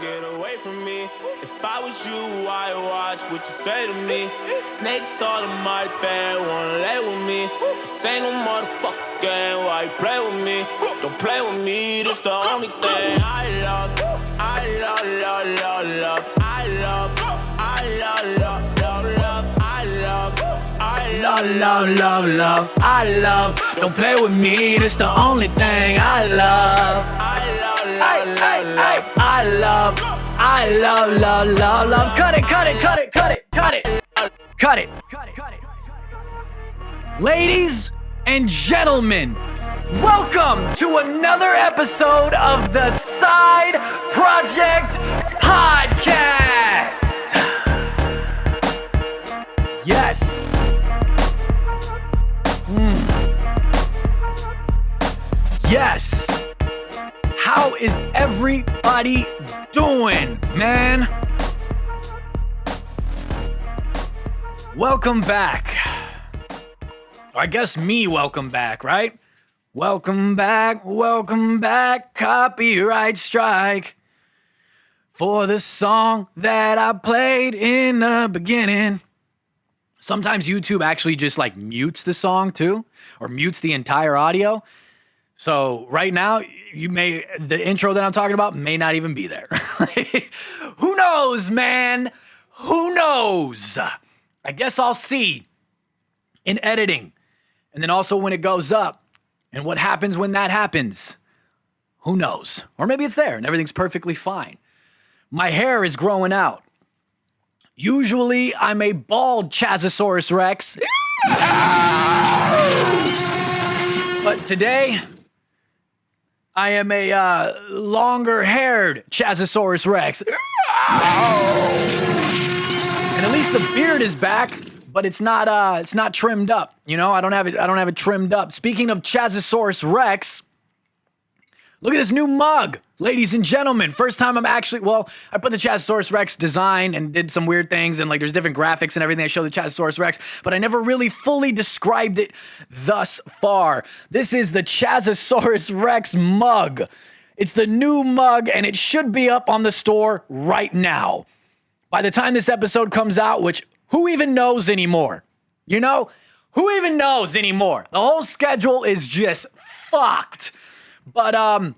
get away from me. If I was you, I'd watch what you say to me. Snakes all in my bed, wanna lay with me. This ain't no motherfucking game, why you play with me? Don't play with me, this the only thing I love. I love, love, love, love. I love, I love, love, love, love. I love, I love, love, love, love. I love, don't play with me, this the only thing I love. I love, love, love, love. I love. Cut it. Ladies and gentlemen, welcome to another episode of the Side Projekt Podcast. Yes. Yes. How is everybody doing, man? Welcome back. I guess welcome back, right? Welcome back, copyright strike for the song that I played in the beginning. Sometimes YouTube actually just like mutes the song too, or mutes the entire audio. So right now, the intro that I'm talking about may not even be there. Who knows, man? Who knows? I guess I'll see in editing. And then also when it goes up and what happens when that happens. Who knows? Or maybe it's there and everything's perfectly fine. My hair is growing out. Usually I'm a bald Chazosaurus Rex. But today I am a longer-haired Chazosaurus Rex. And at least the beard is back, but it's not trimmed up. You know, I don't have it trimmed up. Speaking of Chazosaurus Rex, look at this new mug, ladies and gentlemen. First time I put the Chazosaurus Rex design and did some weird things, and like there's different graphics and everything that show the Chazosaurus Rex, but I never really fully described it thus far. This is the Chazosaurus Rex mug. It's the new mug, and it should be up on the store right now. By the time this episode comes out, which who even knows anymore? You know? Who even knows anymore? The whole schedule is just fucked. But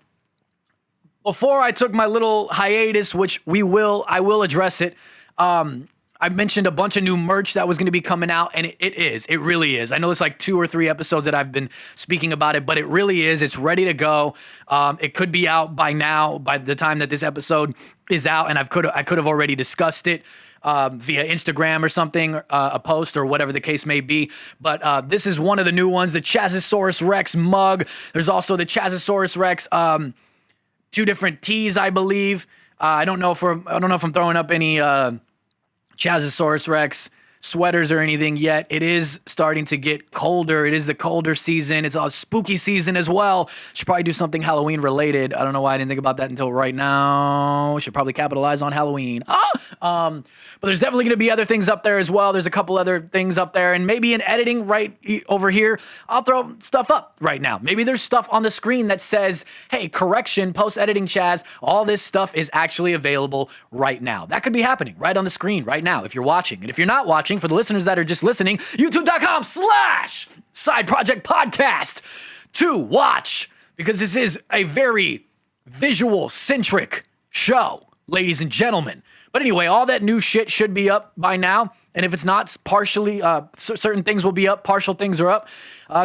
before I took my little hiatus, which I will address it. I mentioned a bunch of new merch that was going to be coming out, and it really is. I know it's like 2 or 3 episodes that I've been speaking about it, but it really is. It's ready to go. It could be out by now, by the time that this episode is out, and I could have already discussed it via Instagram or something, a post or whatever the case may be. But this is one of the new ones, the Chazosaurus Rex mug. There's also the Chazosaurus Rex 2 different tees, I believe. I don't know if I'm throwing up any Chazosaurus Rex sweaters or anything yet. It is starting to get colder. It is the colder season. It's a spooky season as well. Should probably do something Halloween related. I don't know why I didn't think about that until right now. Should probably capitalize on Halloween. But there's definitely going to be other things up there as well. There's a couple other things up there, and maybe in editing right over here, I'll throw stuff up right now. Maybe there's stuff on the screen that says, hey, correction, post-editing Chaz, all this stuff is actually available right now. That could be happening right on the screen right now if you're watching. And if you're not watching, for the listeners that are just listening, youtube.com/Side Projekt Podcast to watch, because this is a very visual-centric show, ladies and gentlemen. But anyway, all that new shit should be up by now. And if it's not, partially, certain things will be up, partial things are up.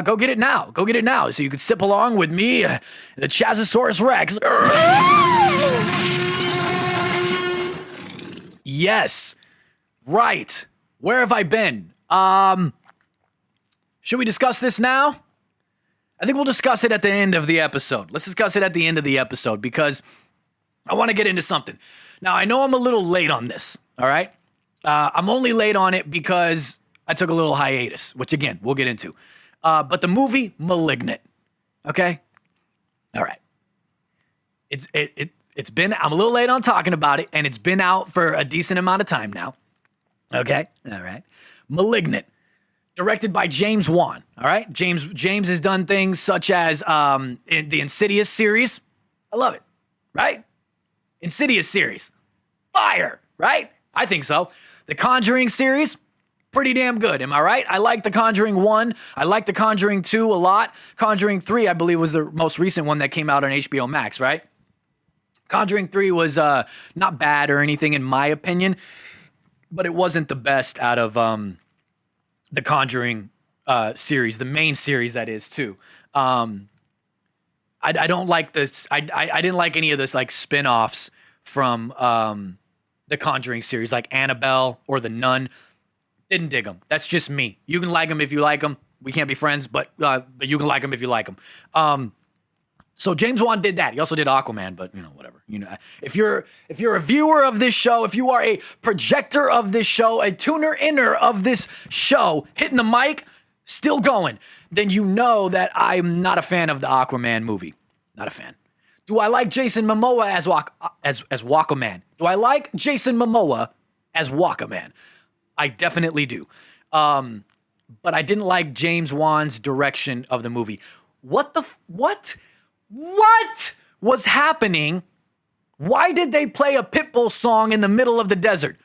Go get it now. Go get it now so you can sip along with me, the Chazosaurus Rex. Yes. Right. Where have I been? Should we discuss this now? I think we'll discuss it at the end of the episode. Let's discuss it at the end of the episode because I want to get into something. Now, I know I'm a little late on this, all right? I'm only late on it because I took a little hiatus, which, again, we'll get into. But the movie Malignant, okay? All right. It's been, I'm a little late on talking about it, and it's been out for a decent amount of time now, okay? All right. Malignant, directed by James Wan, all right? James has done things such as in the Insidious series. I love it, right? Insidious series, fire, right? I think so. The Conjuring series, pretty damn good. Am I right? I like The Conjuring 1. I like The Conjuring 2 a lot. Conjuring 3, I believe, was the most recent one that came out on HBO Max, right? Conjuring 3 was not bad or anything in my opinion, but it wasn't the best out of the Conjuring series, the main series that is too. I don't like this. I didn't like any of this like spin-offs from the Conjuring series, like Annabelle or The Nun. Didn't dig them. That's just me. You can like them if you like them. We can't be friends, but you can like them if you like them. So James Wan did that. He also did Aquaman, but whatever. If you're a viewer of this show, if you are a projector of this show, a tuner-inner of this show, hitting the mic, still going, then you know that I'm not a fan of the Aquaman movie. Not a fan. Do I like Jason Momoa as Aquaman? Do I like Jason Momoa as Aquaman? I definitely do. But I didn't like James Wan's direction of the movie. What was happening? Why did they play a Pitbull song in the middle of the desert?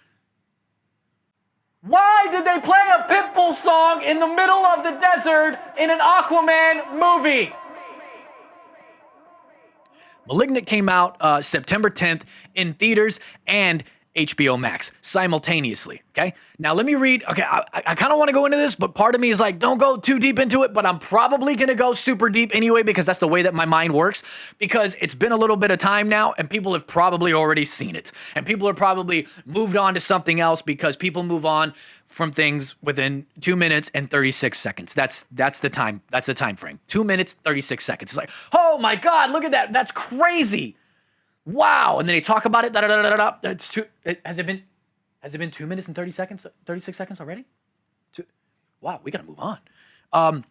Why did they play a Pitbull song in the middle of the desert in an Aquaman movie? Malignant came out September 10th in theaters and HBO Max simultaneously, okay? Now let me read, okay, I kind of want to go into this, but part of me is like, don't go too deep into it, but I'm probably going to go super deep anyway because that's the way that my mind works, because it's been a little bit of time now and people have probably already seen it. And people are probably moved on to something else because people move on from things within 2 minutes and 36 seconds. That's the time frame. 2 minutes, 36 seconds. It's like, oh my God, look at that. That's crazy. Wow. And then they talk about it. Has it been 2 minutes and 36 seconds already? Wow, we got to move on.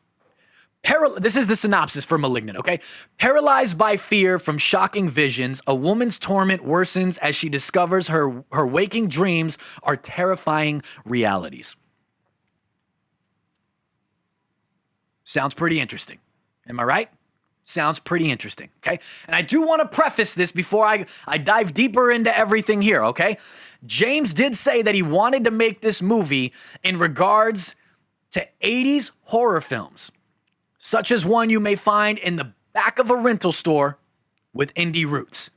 This is the synopsis for Malignant, okay? Paralyzed by fear from shocking visions, a woman's torment worsens as she discovers her waking dreams are terrifying realities. Sounds pretty interesting. Am I right? Sounds pretty interesting, okay? And I do want to preface this before I dive deeper into everything here, okay? James did say that he wanted to make this movie in regards to 80s horror films, such as one you may find in the back of a rental store with indie roots.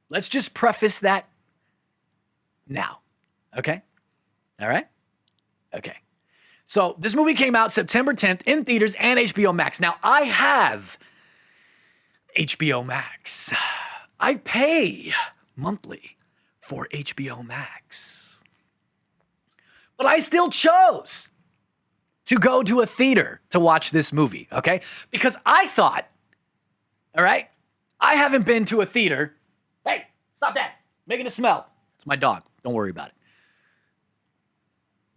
Let's just preface that now, okay? All right? Okay. So this movie came out September 10th in theaters and HBO Max. Now, I have HBO Max. I pay monthly for HBO Max. But I still chose to go to a theater to watch this movie, okay? Because I thought, all right, I haven't been to a theater. Hey, stop that. Making it smell. It's my dog. Don't worry about it.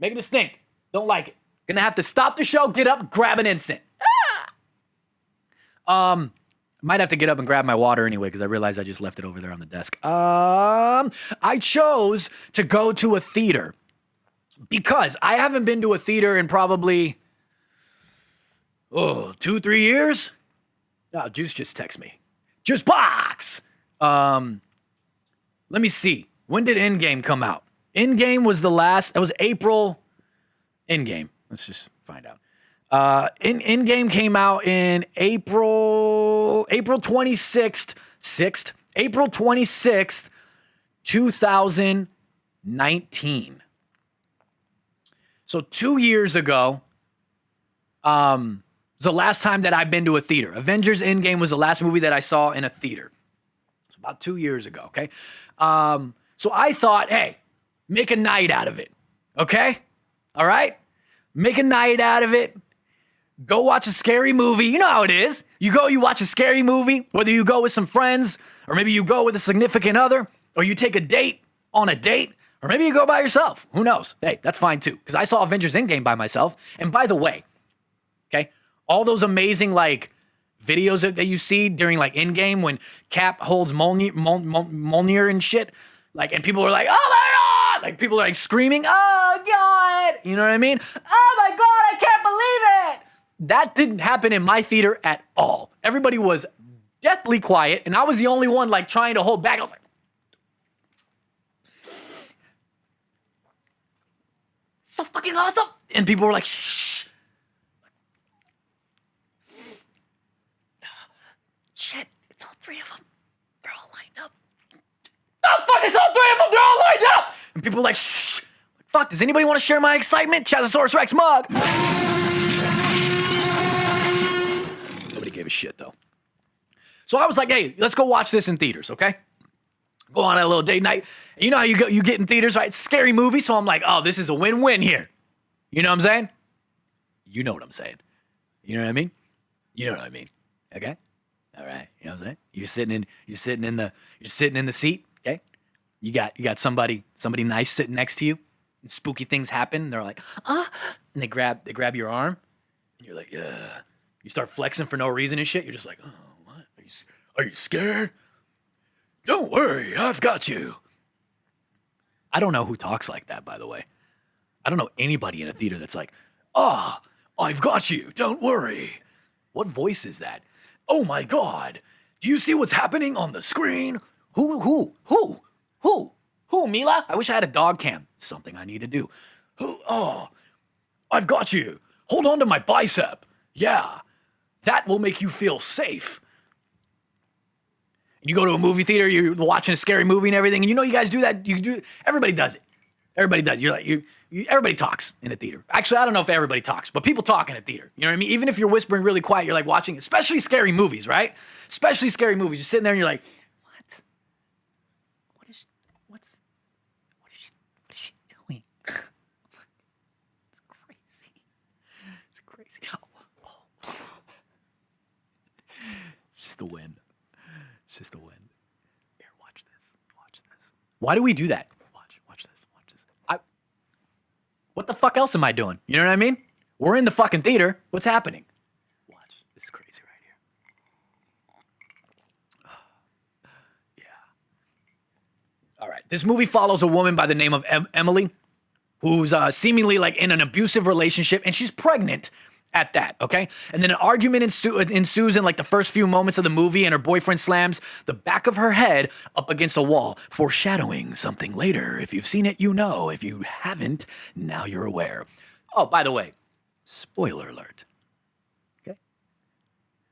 Making it stink. Don't like it. Gonna have to stop the show, get up, grab an instant. Might have to get up and grab my water anyway because I realized I just left it over there on the desk. I chose to go to a theater because I haven't been to a theater in probably 2-3 years. Oh, Juice just text me. Juice box. Let me see. When did Endgame come out? Endgame was the last. It was April. Endgame. Let's just find out. Endgame came out in April 26th, April 26th, 2019. So 2 years ago, was the last time that I've been to a theater. Avengers Endgame was the last movie that I saw in a theater. It's about 2 years ago, okay? So I thought, hey, make a night out of it, okay? All right? Make a night out of it. Go watch a scary movie. You know how it is. You watch a scary movie, whether you go with some friends, or maybe you go with a significant other, or you take a date on a date, or maybe you go by yourself. Who knows? Hey, that's fine too. Because I saw Avengers Endgame by myself. And by the way, okay, all those amazing like videos that you see during like Endgame when Cap holds Mjolnir and shit, like, and people are like, oh my God! Like people are like screaming, oh God! You know what I mean? Oh my God, I can't believe it! That didn't happen in my theater at all. Everybody was deathly quiet, and I was the only one like trying to hold back. I was like, so fucking awesome. And people were like, shh. Shit, it's all three of them. They're all lined up. Oh, fuck, it's all three of them. They're all lined up. And people were like, shh. Fuck, does anybody want to share my excitement? Chazosaurus Rex mug. Nobody gave a shit, though. So I was like, hey, let's go watch this in theaters, okay? Go on a little date night. You know how you get in theaters, right? It's a scary movie, so I'm like, oh, this is a win-win here. You know what I'm saying? You know what I'm saying. You know what I mean? You know what I mean. Okay? All right. You know what I'm saying? You're sitting in the seat, okay? You got somebody nice sitting next to you, and spooky things happen. They're like, and they grab your arm, and you're like, yeah. You start flexing for no reason and shit. You're just like, oh, what? Are you scared? Don't worry, I've got you. I don't know who talks like that, by the way. I don't know anybody in a theater that's like, I've got you, don't worry. What voice is that? Oh my God, do you see what's happening on the screen? Who, Mila? I wish I had a dog cam. Something I need to do. I've got you. Hold on to my bicep. Yeah, that will make you feel safe. You go to a movie theater, you're watching a scary movie and everything, and you know you guys do that. Everybody does it. Everybody does. You're like, everybody talks in a theater. Actually, I don't know if everybody talks, but people talk in a theater. You know what I mean? Even if you're whispering really quiet, you're like watching, especially scary movies, right? Especially scary movies. You're sitting there and you're like, what? What is she doing? It's crazy. Oh. It's just the wind. It's just the wind. Here, watch this. Why do we do that? Watch this. What the fuck else am I doing? You know what I mean? We're in the fucking theater. What's happening? Watch. This is crazy right here. Yeah. All right. This movie follows a woman by the name of Emily, who's seemingly like in an abusive relationship, and she's pregnant at that, okay? And then an argument ensues in like the first few moments of the movie, and her boyfriend slams the back of her head up against a wall, foreshadowing something later. If you've seen it, you know. If you haven't, now you're aware. Oh, by the way, spoiler alert. Okay?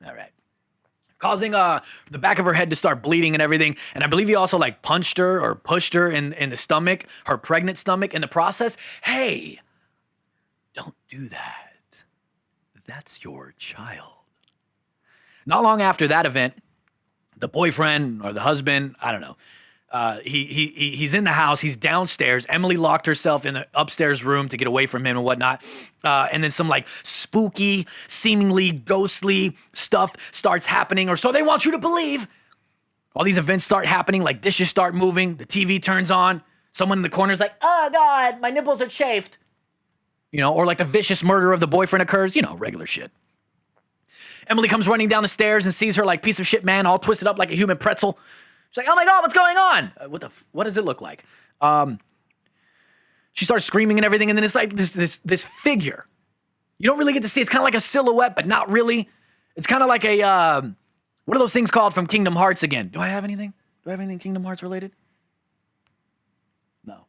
All right. Causing the back of her head to start bleeding and everything. And I believe he also like punched her or pushed her in the stomach, her pregnant stomach in the process. Hey, don't do that. That's your child. Not long after that event, the boyfriend or the husband, I don't know, he's in the house. He's downstairs. Emily locked herself in the upstairs room to get away from him and whatnot. And then some like spooky, seemingly ghostly stuff starts happening, or so they want you to believe. All these events start happening, like dishes start moving. The TV turns on. Someone in the corner is like, oh God, my nipples are chafed. You know, or like the vicious murder of the boyfriend occurs, you know, regular shit. Emily comes running down the stairs and sees her like piece of shit man all twisted up like a human pretzel. She's like, oh my God, what's going on? What does it look like? She starts screaming and everything, and then it's like this figure. You don't really get to see. It's kind of like a silhouette, but not really. It's kind of like a, what are those things called from Kingdom Hearts again? Do I have anything Kingdom Hearts related? No.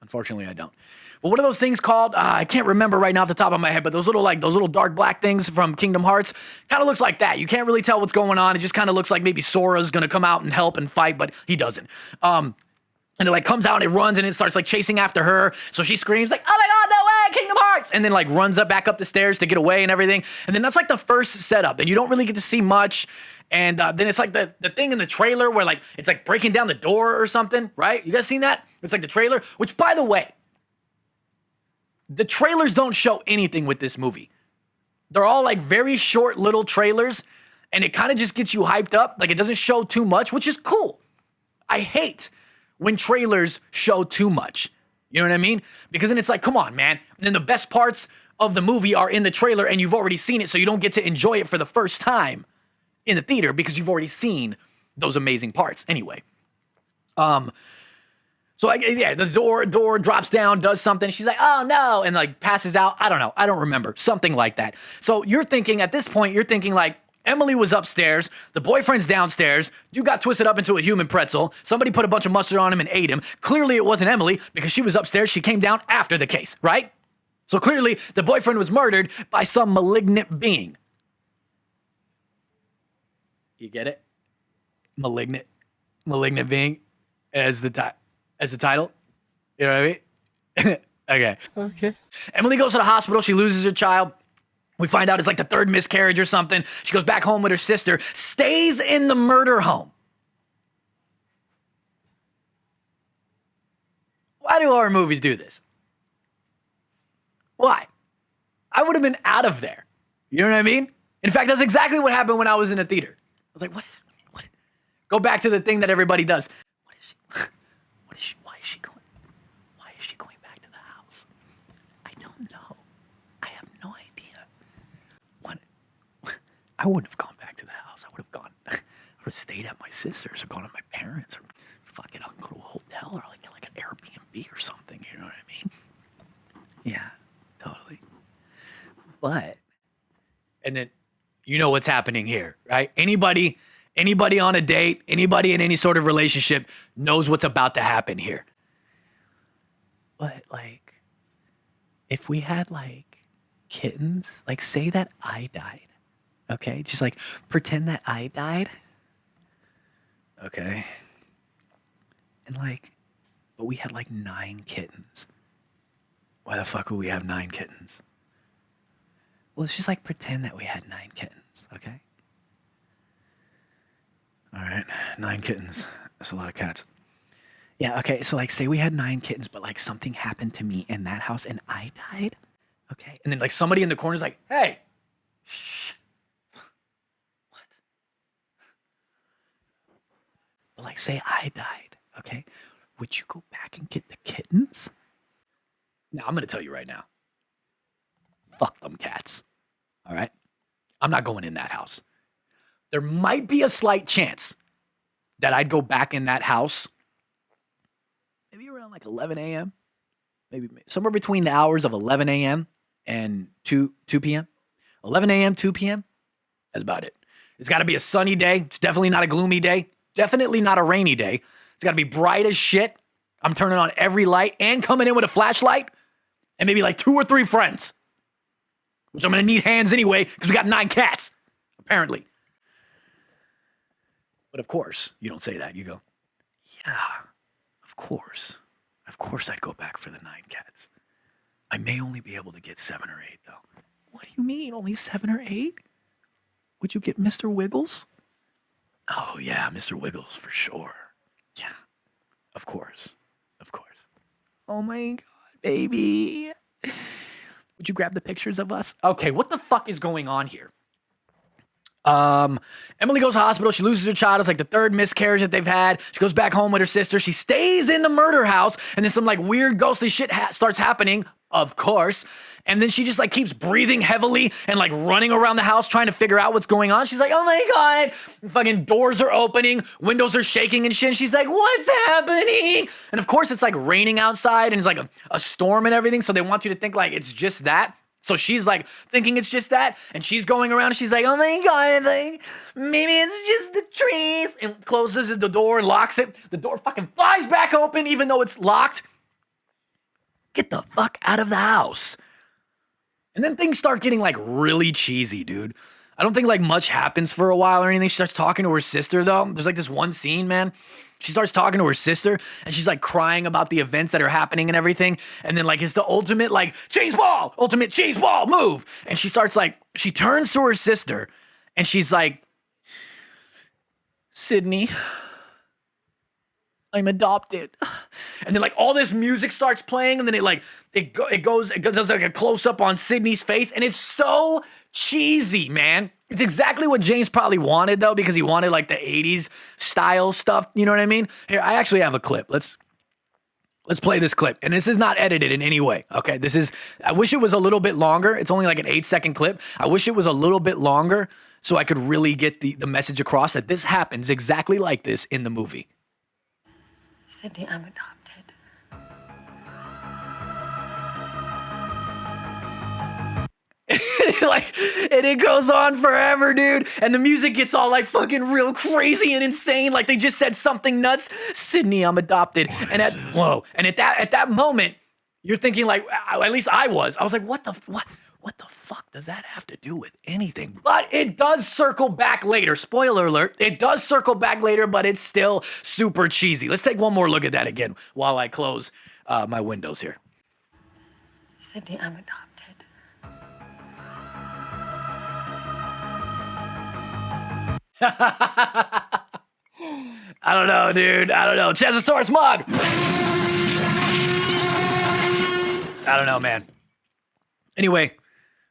Unfortunately, I don't. But what are those things called? I can't remember right now off the top of my head, but those little dark black things from Kingdom Hearts kind of looks like that. You can't really tell what's going on. It just kind of looks like maybe Sora's going to come out and help and fight, but he doesn't. And it like comes out and it runs and it starts like chasing after her. So she screams like, oh my God, no way, Kingdom Hearts. And then like runs back up the stairs to get away and everything. And then that's like the first setup. And you don't really get to see much. And then it's like the thing in the trailer where like, it's like breaking down the door or something, right? You guys seen that? It's like the trailer, which by the way, the trailers don't show anything with this movie. They're all like very short little trailers, and it kind of just gets you hyped up. Like it doesn't show too much, which is cool. I hate when trailers show too much. You know what I mean? Because then it's like, come on, man. And then the best parts of the movie are in the trailer, and you've already seen it, so you don't get to enjoy it for the first time in the theater because you've already seen those amazing parts. Anyway, so like, yeah, the door drops down, does something. She's like, oh no, and like passes out. I don't know. I don't remember. Something like that. So you're thinking at this point, like, Emily was upstairs. The boyfriend's downstairs. You got twisted up into a human pretzel. Somebody put a bunch of mustard on him and ate him. Clearly, it wasn't Emily because she was upstairs. She came down after the case, right? So clearly, the boyfriend was murdered by some malignant being. You get it? Malignant being as the title. You know what I mean? Okay. Emily goes to the hospital. She loses her child. We find out it's like the third miscarriage or something. She goes back home with her sister, stays in the murder home. Why do horror movies do this? Why? I would have been out of there. You know what I mean? In fact, that's exactly what happened when I was in a theater. I was like, what? Go back to the thing that everybody does. Why is she going back to the house? I don't know. I have no idea. I wouldn't have gone back to the house. I would have stayed at my sister's or gone to my parents or fucking I'll go to a hotel or like an Airbnb or something. You know what I mean? Yeah, totally. But, and then you know what's happening here, right? Anybody on a date, anybody in any sort of relationship knows what's about to happen here. But like, if we had like kittens, like say that I died, okay? Just like pretend that I died, okay? And like, but we had like 9 kittens. Why the fuck would we have 9 kittens? Well, let's just like pretend that we had 9 kittens, okay? All right, 9 kittens. That's a lot of cats. Yeah, okay, so like say we had 9 kittens, but like something happened to me in that house and I died, okay? And then like somebody in the corner is like, hey, shh. What? But like say I died, okay? Would you go back and get the kittens? Now, I'm going to tell you right now. Fuck them cats, all right? I'm not going in that house. There might be a slight chance that I'd go back in that house maybe around like 11 a.m., maybe somewhere between the hours of 11 a.m. and 2 p.m. 11 a.m., 2 p.m., that's about it. It's got to be a sunny day. It's definitely not a gloomy day. Definitely not a rainy day. It's got to be bright as shit. I'm turning on every light and coming in with a flashlight and maybe like 2 or 3 friends, which I'm going to need hands anyway because we got 9 cats, apparently. But of course, you don't say that. You go, yeah, of course. Of course I'd go back for the 9 cats. I may only be able to get 7 or 8, though. What do you mean, only 7 or 8? Would you get Mr. Wiggles? Oh, yeah, Mr. Wiggles, for sure. Yeah, of course. Of course. Oh, my God, baby. Would you grab the pictures of us? Okay, what the fuck is going on here? Emily goes to the hospital. She loses her child. It's like the 3rd miscarriage that they've had. She goes back home with her sister. She stays in the murder house, and then some like weird ghostly shit starts happening, of course. And then she just like keeps breathing heavily and like running around the house trying to figure out what's going on. She's like, oh my God, and fucking doors are opening, windows are shaking and shit. And she's like, what's happening? And of course it's like raining outside and it's like a storm and everything. So they want you to think like it's just that. So she's like thinking it's just that, and she's going around and she's like, oh my God, like, maybe it's just the trees, and closes the door and locks it. The door fucking flies back open even though it's locked. Get the fuck out of the house. And then things start getting like really cheesy, dude. I don't think like much happens for a while or anything. She starts talking to her sister though. There's like this one scene, man. She starts talking to her sister and she's like crying about the events that are happening and everything. And then like it's the ultimate like ultimate cheese ball move. And she starts like, she turns to her sister and she's like, Sydney, I'm adopted. And then like all this music starts playing and then it does like a close up on Sydney's face. And it's so cheesy, man. It's exactly what James probably wanted though, because he wanted like the 80s style stuff. You know what I mean? Here, I actually have a clip. Let's play this clip. And this is not edited in any way. Okay. I wish it was a little bit longer. It's only like an 8-second clip. I wish it was a little bit longer so I could really get the message across that this happens exactly like this in the movie. Sydney, I'm adopted. like, and it goes on forever, dude. And the music gets all like fucking real crazy and insane. Like they just said something nuts. Sydney, I'm adopted. And at that moment, you're thinking like, at least I was like, what the fuck does that have to do with anything? But it does circle back later. Spoiler alert. It does circle back later, but it's still super cheesy. Let's take one more look at that again while I close my windows here. Sydney, I'm adopted. I don't know, dude. I don't know. Chezosaurus mug. I don't know, man. Anyway,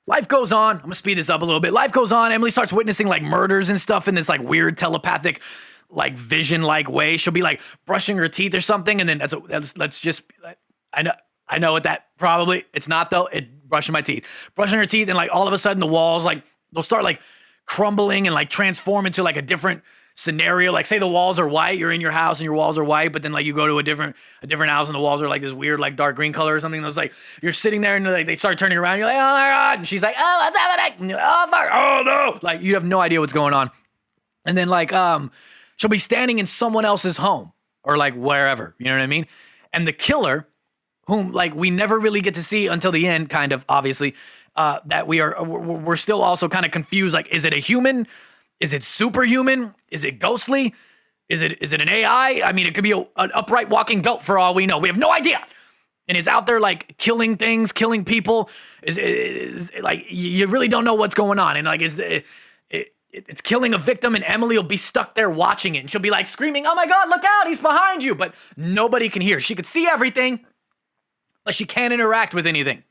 life goes on. I'm gonna speed this up a little bit. Life goes on. Emily starts witnessing like murders and stuff in this like weird telepathic, like vision like way. She'll be like brushing her teeth or something, and then let's just. I know what that probably. It's not though. Brushing my teeth, brushing her teeth, and like all of a sudden the walls like they'll start like crumbling and like transform into like a different scenario. Like say the walls are white, you're in your house and your walls are white, but then like you go to a different house and the walls are like this weird like dark green color or something. It's like you're sitting there and like they start turning around. You're like, oh my god, and she's like, oh, what's happening? Oh fuck, oh no, like you have no idea what's going on. And then like she'll be standing in someone else's home or like wherever, you know what I mean? And the killer, whom like we never really get to see until the end, kind of obviously, that we're still also kind of confused. Like, is it a human? Is it superhuman? Is it ghostly? Is it an AI? I mean, it could be an upright walking goat for all we know. We have no idea. And it's out there like killing things, killing people. Is like you really don't know what's going on. And like it's killing a victim, and Emily will be stuck there watching it, and she'll be like screaming, "Oh my God, look out! He's behind you!" But nobody can hear. She could see everything, but she can't interact with anything.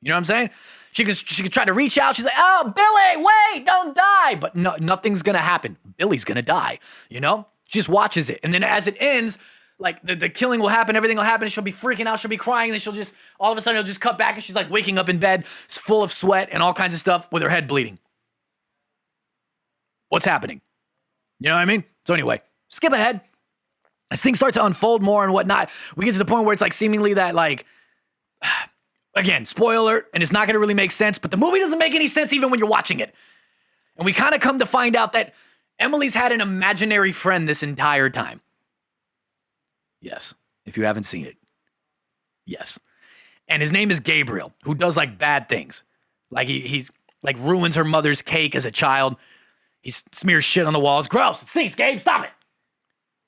You know what I'm saying? She could try to reach out. She's like, "Oh, Billy, wait, don't die!" But no, nothing's gonna happen. Billy's gonna die. You know? She just watches it, and then as it ends, like the killing will happen, everything will happen. And she'll be freaking out. She'll be crying, and then she'll just all of a sudden it'll just cut back, and she's like waking up in bed, full of sweat and all kinds of stuff, with her head bleeding. What's happening? You know what I mean? So anyway, skip ahead. As things start to unfold more and whatnot, we get to the point where it's like seemingly that like, again, spoiler, and it's not going to really make sense, but the movie doesn't make any sense even when you're watching it. And we kind of come to find out that Emily's had an imaginary friend this entire time. Yes, if you haven't seen it. Yes. And his name is Gabriel, who does like bad things. Like he's like ruins her mother's cake as a child. He smears shit on the walls. Gross. It stinks, Gabe. Stop it.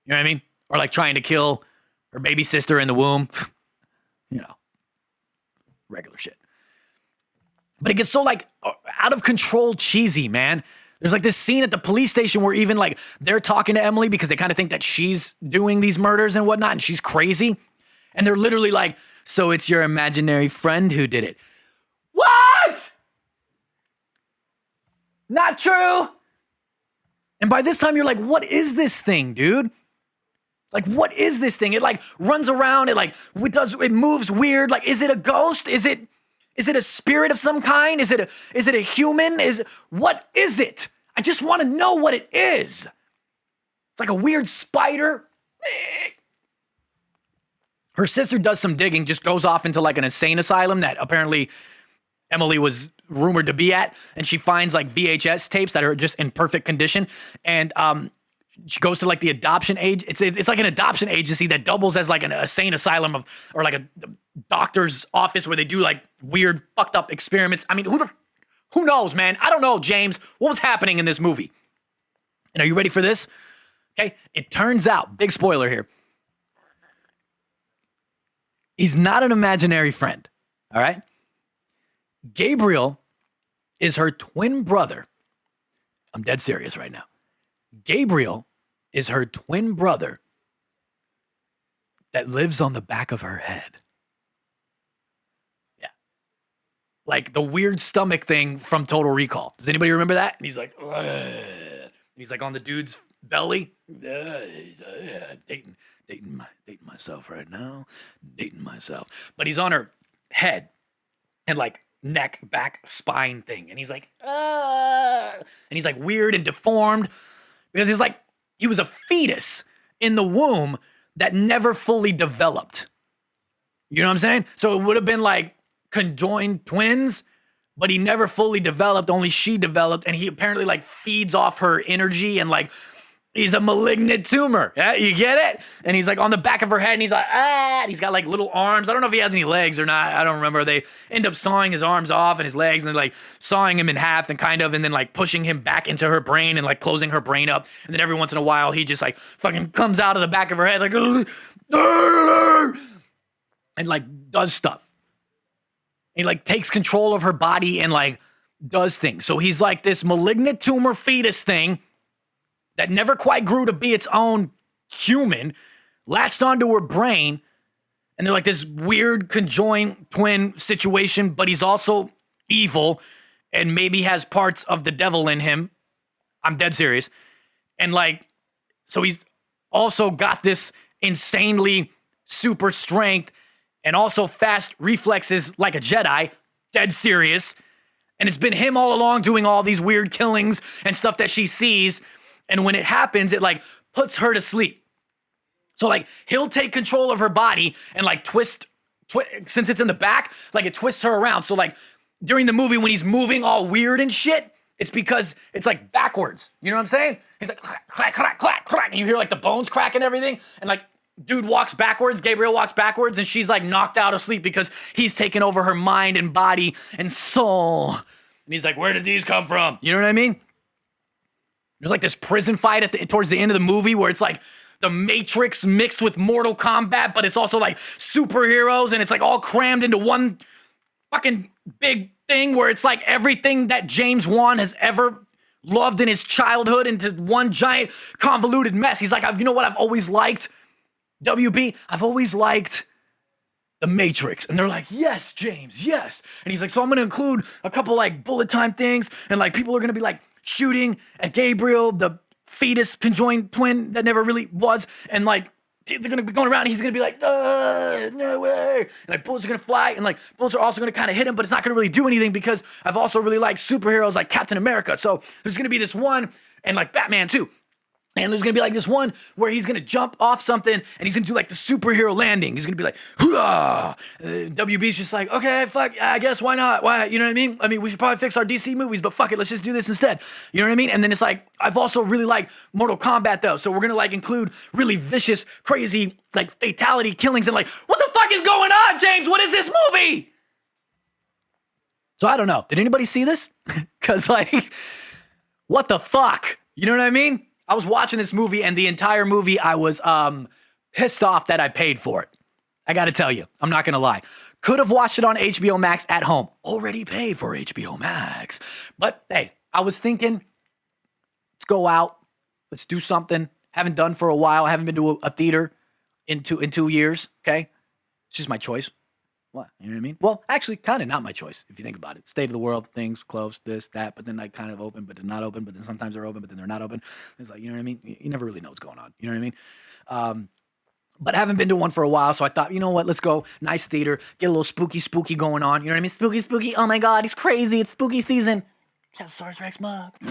You know what I mean? Or like trying to kill her baby sister in the womb. You know, regular shit. But it gets so like out of control cheesy, man. There's like this scene at the police station where even like they're talking to Emily because they kind of think that she's doing these murders and whatnot, and she's crazy. And they're literally like, "So it's your imaginary friend who did it." What? Not true. And by this time, you're like, what is this thing, dude? Like, what is this thing? It like runs around. It moves weird. Like, is it a ghost? Is it a spirit of some kind? Is it a human? What is it? I just want to know what it is. It's like a weird spider. Her sister does some digging, just goes off into like an insane asylum that apparently Emily was rumored to be at, and she finds like VHS tapes that are just in perfect condition, and she goes to like the adoption age. It's like an adoption agency that doubles as like an insane asylum or like a doctor's office where they do like weird fucked up experiments. I mean, who knows, man? I don't know, James. What was happening in this movie? And are you ready for this? Okay, it turns out, big spoiler here, he's not an imaginary friend. All right. Gabriel is her twin brother. I'm dead serious right now. Gabriel is her twin brother that lives on the back of her head. Yeah. Like the weird stomach thing from Total Recall. Does anybody remember that? And he's like, ugh. He's like on the dude's belly. Dating myself right now. Dating myself. But he's on her head and like neck, back, spine thing. And he's like, and he's like weird and deformed because he was a fetus in the womb that never fully developed. You know what I'm saying? So it would have been like conjoined twins, but he never fully developed, only she developed, and he apparently like feeds off her energy and like he's a malignant tumor. Yeah, you get it? And he's like on the back of her head and he's like, and he's got like little arms. I don't know if he has any legs or not. I don't remember. They end up sawing his arms off and his legs and like sawing him in half and then like pushing him back into her brain and like closing her brain up. And then every once in a while, he just like fucking comes out of the back of her head like, and like does stuff. He like takes control of her body and like does things. So he's like this malignant tumor fetus thing that never quite grew to be its own human, latched onto her brain, and they're like this weird conjoined twin situation, but he's also evil and maybe has parts of the devil in him. I'm dead serious. And like, so he's also got this insanely super strength and also fast reflexes like a Jedi, dead serious. And it's been him all along doing all these weird killings and stuff that she sees. And when it happens, it like puts her to sleep. So like he'll take control of her body and like twist, since it's in the back, like it twists her around. So like during the movie when he's moving all weird and shit, it's because it's like backwards. You know what I'm saying? He's like clack, clack, clack, clack, clack. And you hear like the bones crack and everything. And like dude walks backwards, Gabriel walks backwards, and she's like knocked out of sleep because he's taken over her mind and body and soul. And he's like, where did these come from? You know what I mean? There's like this prison fight towards the end of the movie where it's like the Matrix mixed with Mortal Kombat, but it's also like superheroes and it's like all crammed into one fucking big thing where it's like everything that James Wan has ever loved in his childhood into one giant convoluted mess. He's like, you know what I've always liked? WB, I've always liked The Matrix. And they're like, yes, James, yes. And he's like, so I'm going to include a couple like bullet time things and like people are going to be like, shooting at Gabriel, the fetus conjoined twin that never really was, and like they're gonna be going around and he's gonna be like, no way, and like bullets are gonna fly and like bullets are also gonna kind of hit him, but it's not gonna really do anything because I've also really liked superheroes like Captain America. So there's gonna be this one, and like Batman too. And there's going to be like this one where he's going to jump off something and he's going to do like the superhero landing. He's going to be like, hoo-ah. WB's just like, okay, fuck, I guess why not? Why? You know what I mean? I mean, we should probably fix our DC movies, but fuck it, let's just do this instead. You know what I mean? And then it's like, I've also really liked Mortal Kombat though. So we're going to like include really vicious, crazy, like fatality killings and like, what the fuck is going on, James? What is this movie? So I don't know. Did anybody see this? Because like, what the fuck? You know what I mean? I was watching this movie and the entire movie I was pissed off that I paid for it. I got to tell you, I'm not going to lie. Could have watched it on HBO Max at home. Already paid for HBO Max. But hey, I was thinking, let's go out. Let's do something. Haven't done for a while. I haven't been to a theater in 2 years. Okay. It's just my choice. What? You know what I mean? Well, actually, kind of not my choice, if you think about it. State of the world, things, closed, this, that, but then like kind of open, but they're not open, but then sometimes they're open, but then they're not open. It's like, you know what I mean? You never really know what's going on. You know what I mean? But I haven't been to one for a while, so I thought, you know what? Let's go. Nice theater. Get a little spooky going on. You know what I mean? Spooky. Oh my God, it's crazy. It's spooky season. Chazosaurus Rex mug. You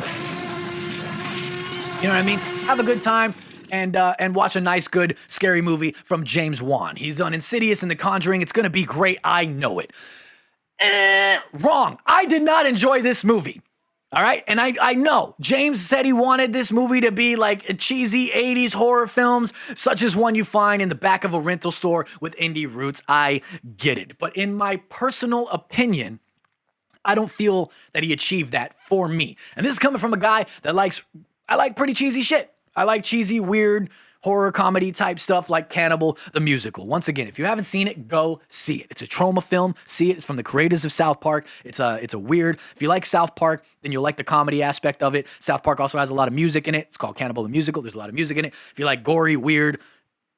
know what I mean? Have a good time. And watch a nice, good, scary movie from James Wan. He's done Insidious and The Conjuring. It's going to be great. I know it. Wrong. I did not enjoy this movie. All right? And I know. James said he wanted this movie to be like a cheesy 80s horror films, such as one you find in the back of a rental store with indie roots. I get it. But in my personal opinion, I don't feel that he achieved that for me. And this is coming from a guy that I like pretty cheesy shit. I like cheesy, weird, horror comedy type stuff like Cannibal the Musical. Once again, if you haven't seen it, go see it. It's a trauma film. See it. It's from the creators of South Park. It's a weird. If you like South Park, then you'll like the comedy aspect of it. South Park also has a lot of music in it. It's called Cannibal the Musical. There's a lot of music in it. If you like gory, weird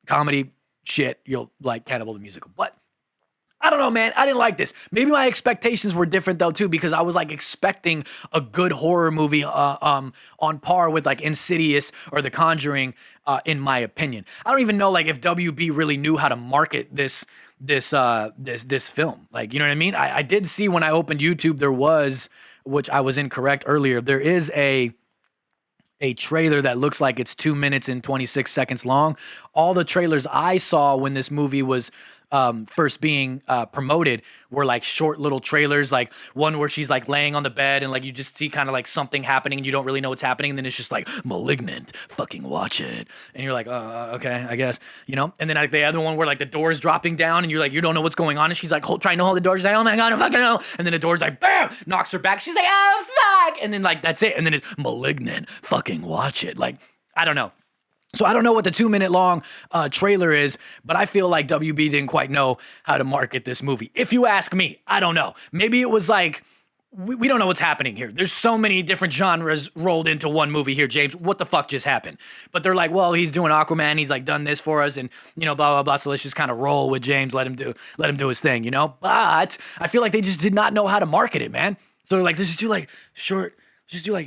comedy shit, you'll like Cannibal the Musical. But I don't know, man. I didn't like this. Maybe my expectations were different though too, because I was like expecting a good horror movie on par with like Insidious or The Conjuring, in my opinion. I don't even know like if WB really knew how to market this film. Like, you know what I mean? I did see when I opened YouTube there was, which I was incorrect earlier, there is a trailer that looks like it's 2 minutes and 26 seconds long. All the trailers I saw when this movie was first being promoted were like short little trailers, like one where she's like laying on the bed and like you just see kind of like something happening and you don't really know what's happening, and then it's just like Malignant, fucking watch it, and you're like, okay, I guess, you know. And then like the other one where like the door's dropping down and you're like, you don't know what's going on, and she's like trying to hold the door, she's like, oh my god, I fucking know, and then the door's like bam, knocks her back, she's like, oh fuck, and then like that's it, and then it's Malignant, fucking watch it. Like, I don't know. So I don't know what the 2-minute long trailer is, but I feel like WB didn't quite know how to market this movie. If you ask me, I don't know. Maybe it was like, we don't know what's happening here. There's so many different genres rolled into one movie here, James. What the fuck just happened? But they're like, well, he's doing Aquaman. He's like done this for us, and you know, blah blah blah. So let's just kind of roll with James. Let him do his thing, you know. But I feel like they just did not know how to market it, man. So they're like, let's just do like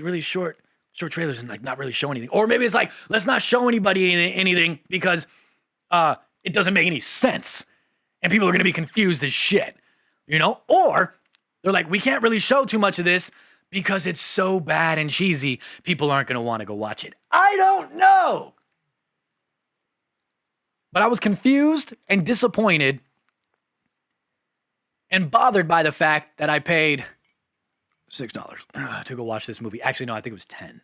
really short trailers and like not really show anything. Or maybe it's like, let's not show anybody anything because it doesn't make any sense and people are going to be confused as shit, you know? Or they're like, we can't really show too much of this because it's so bad and cheesy, people aren't going to want to go watch it. I don't know. But I was confused and disappointed and bothered by the fact that I paid $6 to go watch this movie. Actually, no, I think it was 10. I think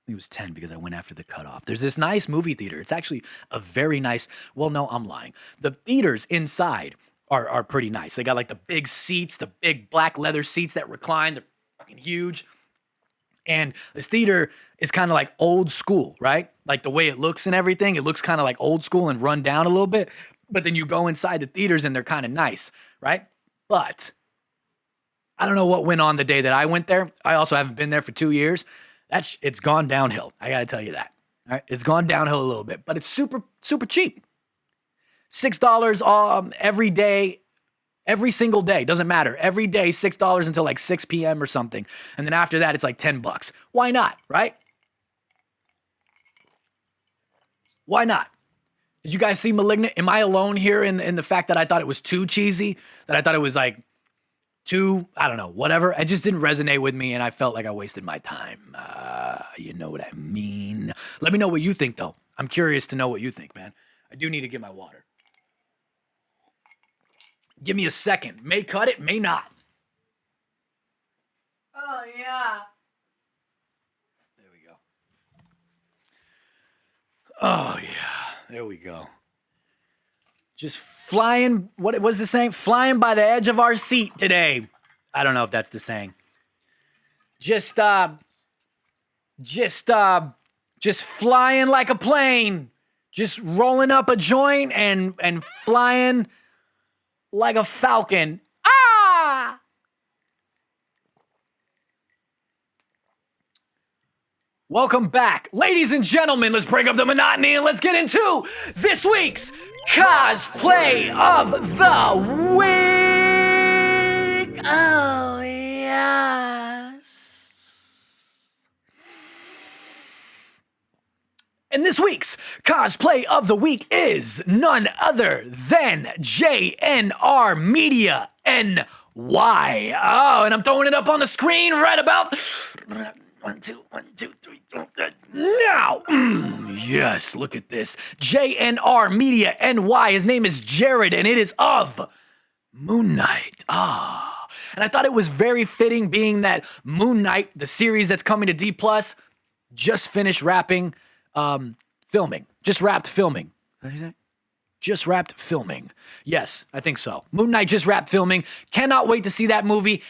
it was 10 because I went after the cutoff. There's this nice movie theater. It's actually a very nice, well, no, I'm lying. The theaters inside are pretty nice. They got like the big seats, the big black leather seats that recline. They're fucking huge. And this theater is kind of like old school, right? Like the way it looks and everything, it looks kind of like old school and run down a little bit. But then you go inside the theaters and they're kind of nice, right? But I don't know what went on the day that I went there. I also haven't been there for 2 years. It's gone downhill. I got to tell you that. All right? It's gone downhill a little bit, but it's super, super cheap. $6 every day, every single day. Doesn't matter. Every day, $6 until like 6 p.m. or something. And then after that, it's like $10. Why not, right? Why not? Did you guys see Malignant? Am I alone here in the fact that I thought it was too cheesy? That I thought it was like too, I don't know, whatever. It just didn't resonate with me and I felt like I wasted my time. You know what I mean? Let me know what you think though. I'm curious to know what you think, man. I do need to get my water. Give me a second. May cut it, may not. Oh, yeah. There we go. Oh, yeah. There we go. Just flying, what was the saying? Flying by the edge of our seat today. I don't know if that's the saying. Just flying like a plane. Just rolling up a joint and flying like a falcon. Ah! Welcome back. Ladies and gentlemen, let's break up the monotony and let's get into this week's Cosplay of the Week. Oh, yes. And this week's Cosplay of the Week is none other than JNR Media NY. Oh, and I'm throwing it up on the screen right about... 1, 2, 3, 4, now. Yes, look at this. JNR Media NY. His name is Jared, and it is of Moon Knight. And I thought it was very fitting, being that Moon Knight, the series that's coming to D+, just finished filming. Just wrapped filming. What did you say? Just wrapped filming. Yes, I think so. Moon Knight just wrapped filming. Cannot wait to see that movie.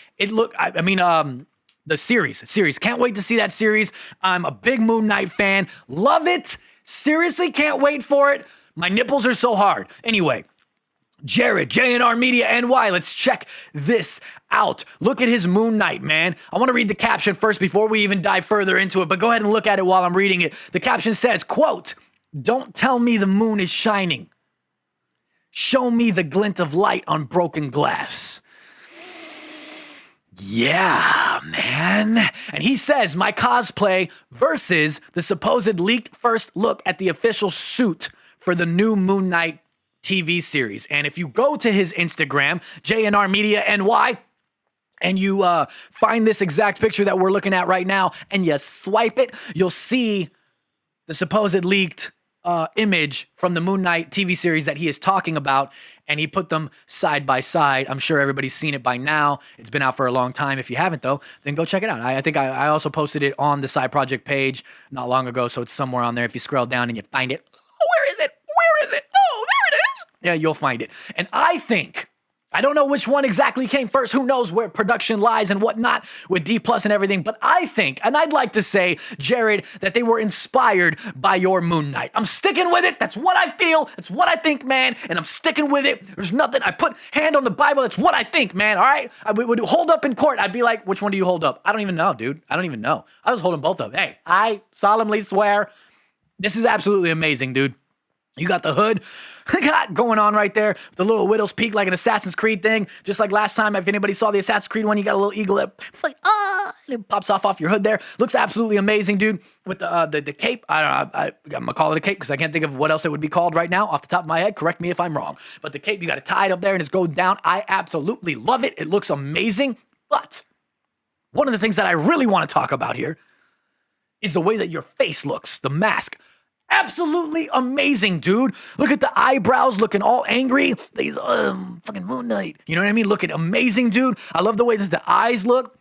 The series. Can't wait to see that series. I'm a big Moon Knight fan. Love it. Seriously, can't wait for it. My nipples are so hard. Anyway, Jared, JNR Media NY. Let's check this out. Look at his Moon Knight, man. I want to read the caption first before we even dive further into it, but go ahead and look at it while I'm reading it. The caption says, quote, "Don't tell me the moon is shining. Show me the glint of light on broken glass." Yeah, man. And he says, my cosplay versus the supposed leaked first look at the official suit for the new Moon Knight TV series. And if you go to his Instagram, JNR Media NY, and you find this exact picture that we're looking at right now, and you swipe it, you'll see the supposed leaked image from the Moon Knight TV series that he is talking about, and he put them side by side. I'm sure everybody's seen it by now. It's been out for a long time. If you haven't, though, then go check it out. I think I also posted it on the Side Projekt page not long ago, so it's somewhere on there. If you scroll down and you find it, oh, where is it? Where is it? Oh, there it is. Yeah, you'll find it. And I don't know which one exactly came first. Who knows where production lies and whatnot with D Plus and everything. But I think, and I'd like to say, Jared, that they were inspired by your Moon Knight. I'm sticking with it. That's what I feel. That's what I think, man. And I'm sticking with it. There's nothing. I put hand on the Bible. That's what I think, man. All right. I would hold up in court. I'd be like, which one do you hold up? I don't even know, dude. I don't even know. I was holding both of them. Hey, I solemnly swear this is absolutely amazing, dude. You got the hood going on right there. The little widow's peak like an Assassin's Creed thing. Just like last time, if anybody saw the Assassin's Creed one, you got a little eagle that like, and it pops off your hood there. Looks absolutely amazing, dude. With the cape. I'm going to call it a cape because I can't think of what else it would be called right now off the top of my head. Correct me if I'm wrong. But the cape, you got it tied up there and it goes down. I absolutely love it. It looks amazing. But one of the things that I really want to talk about here is the way that your face looks. The mask. Absolutely amazing, dude. Look at the eyebrows looking all angry. These fucking Moon Knight. You know what I mean? Looking amazing, dude. I love the way that the eyes look.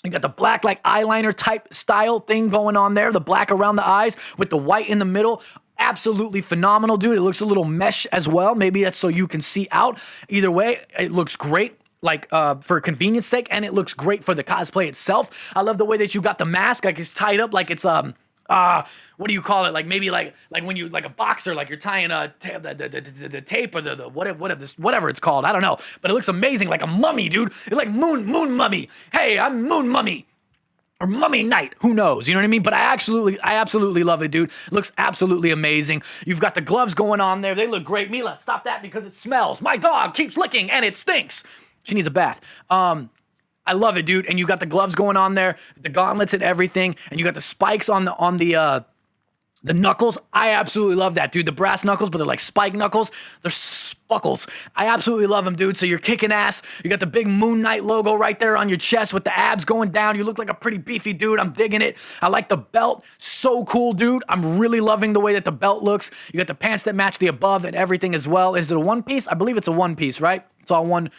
You got the black like eyeliner type style thing going on there. The black around the eyes with the white in the middle. Absolutely phenomenal, dude. It looks a little mesh as well. Maybe that's so you can see out. Either way, it looks great. Like for convenience sake, and it looks great for the cosplay itself. I love the way that you got the mask, like it's tied up, like it's what do you call it? Like maybe like when you like a boxer, like you're tying the tape or the whatever it's called. I don't know, but it looks amazing, like a mummy, dude. It's like moon mummy. Hey, I'm Moon Mummy. Or Mummy Knight, who knows? You know what I mean? But I absolutely love it, dude. It looks absolutely amazing. You've got the gloves going on there. They look great. Mila, stop that because it smells. My dog keeps licking and it stinks. She needs a bath. I love it, dude. And you got the gloves going on there, the gauntlets and everything, and you got the spikes on the knuckles. I absolutely love that, dude. The brass knuckles, but they're like spike knuckles. They're spuckles. I absolutely love them, dude. So you're kicking ass. You got the big Moon Knight logo right there on your chest with the abs going down. You look like a pretty beefy dude. I'm digging it. I like the belt. So cool, dude. I'm really loving the way that the belt looks. You got the pants that match the above and everything as well. Is it a one piece? I believe it's a one piece, right? It's all one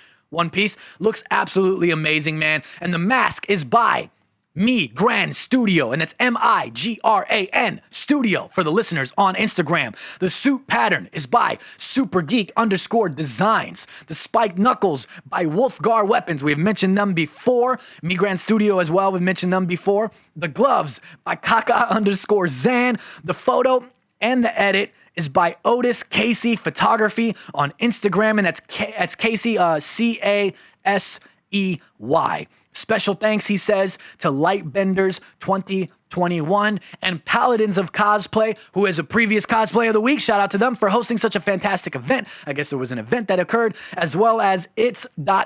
piece. Looks absolutely amazing, man. And the mask is by Migran Studio, and that's MIGRAN Studio for the listeners on Instagram. The suit pattern is by SuperGeek_Designs. The spiked knuckles by Wolfgar Weapons. We've mentioned them before. Migran Studio as well. We've mentioned them before. The gloves by Kaka_Zan. The photo and the edit is by Otis Casey Photography on Instagram, and that's Casey, CASEY. Special thanks, he says, to Lightbenders 2021 and Paladins of Cosplay, who is a previous Cosplay of the Week. Shout out to them for hosting such a fantastic event. I guess there was an event that occurred, as well as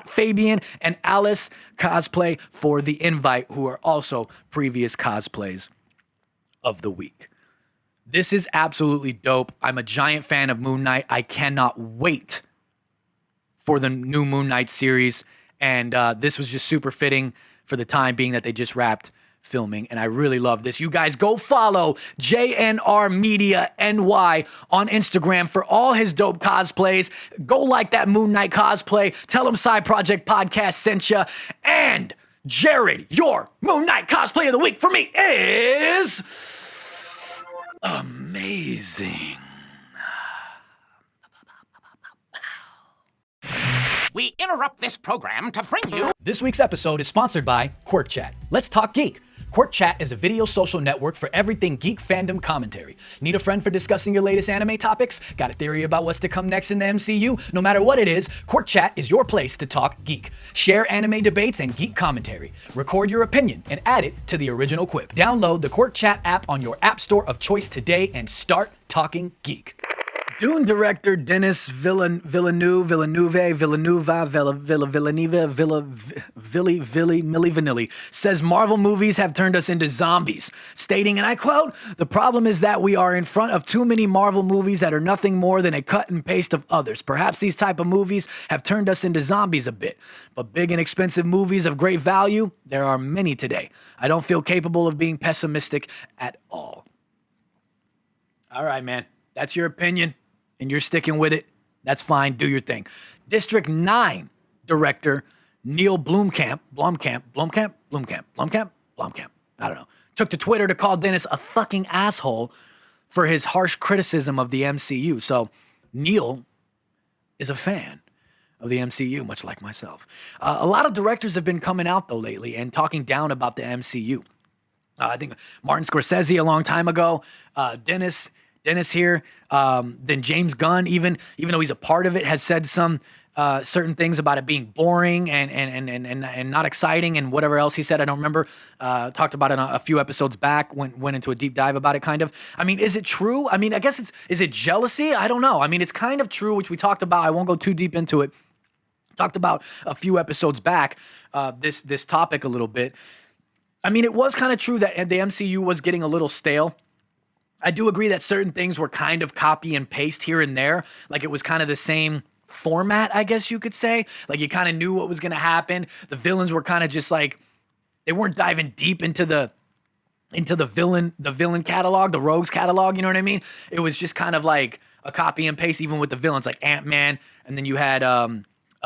Fabian and Alice Cosplay for the invite, who are also previous cosplays of the week. This is absolutely dope. I'm a giant fan of Moon Knight. I cannot wait for the new Moon Knight series. And this was just super fitting for the time being that they just wrapped filming. And I really love this. You guys go follow JNR Media NY on Instagram for all his dope cosplays. Go like that Moon Knight cosplay. Tell him Side Projekt Podcast sent you. And Jared, your Moon Knight cosplay of the week for me is amazing. We interrupt this program to bring you... This week's episode is sponsored by QuirkChat. Let's talk geek. QuirkChat is a video social network for everything geek fandom commentary. Need a friend for discussing your latest anime topics? Got a theory about what's to come next in the MCU? No matter what it is, QuirkChat is your place to talk geek. Share anime debates and geek commentary. Record your opinion and add it to the original quip. Download the QuirkChat app on your app store of choice today and start talking geek. Dune director Denis Villeneuve says Marvel movies have turned us into zombies, stating, and I quote, "The problem is that we are in front of too many Marvel movies that are nothing more than a cut and paste of others. Perhaps these type of movies have turned us into zombies a bit, but big and expensive movies of great value, there are many today. I don't feel capable of being pessimistic at all." All right, man. That's your opinion, and you're sticking with it. That's fine. Do your thing. District 9 director Neil Blomkamp, I don't know, took to Twitter to call Dennis a fucking asshole for his harsh criticism of the MCU. So Neil is a fan of the MCU, much like myself. A lot of directors have been coming out, though, lately and talking down about the MCU. I think Martin Scorsese a long time ago, Dennis here, then James Gunn, even though he's a part of it, has said some certain things about it being boring and not exciting and whatever else he said. I don't remember. Talked about it a few episodes back, went into a deep dive about it, kind of. I mean, is it true? I mean, I guess is it jealousy? I don't know. I mean, it's kind of true, which we talked about. I won't go too deep into it. Talked about a few episodes back, this topic a little bit. I mean, it was kind of true that the MCU was getting a little stale. I do agree that certain things were kind of copy and paste here and there. Like it was kind of the same format, I guess you could say. Like you kind of knew what was going to happen. The villains were kind of just like, they weren't diving deep into the villain catalog, the rogues catalog, you know what I mean? It was just kind of like a copy and paste, even with the villains, like Ant-Man, and then you had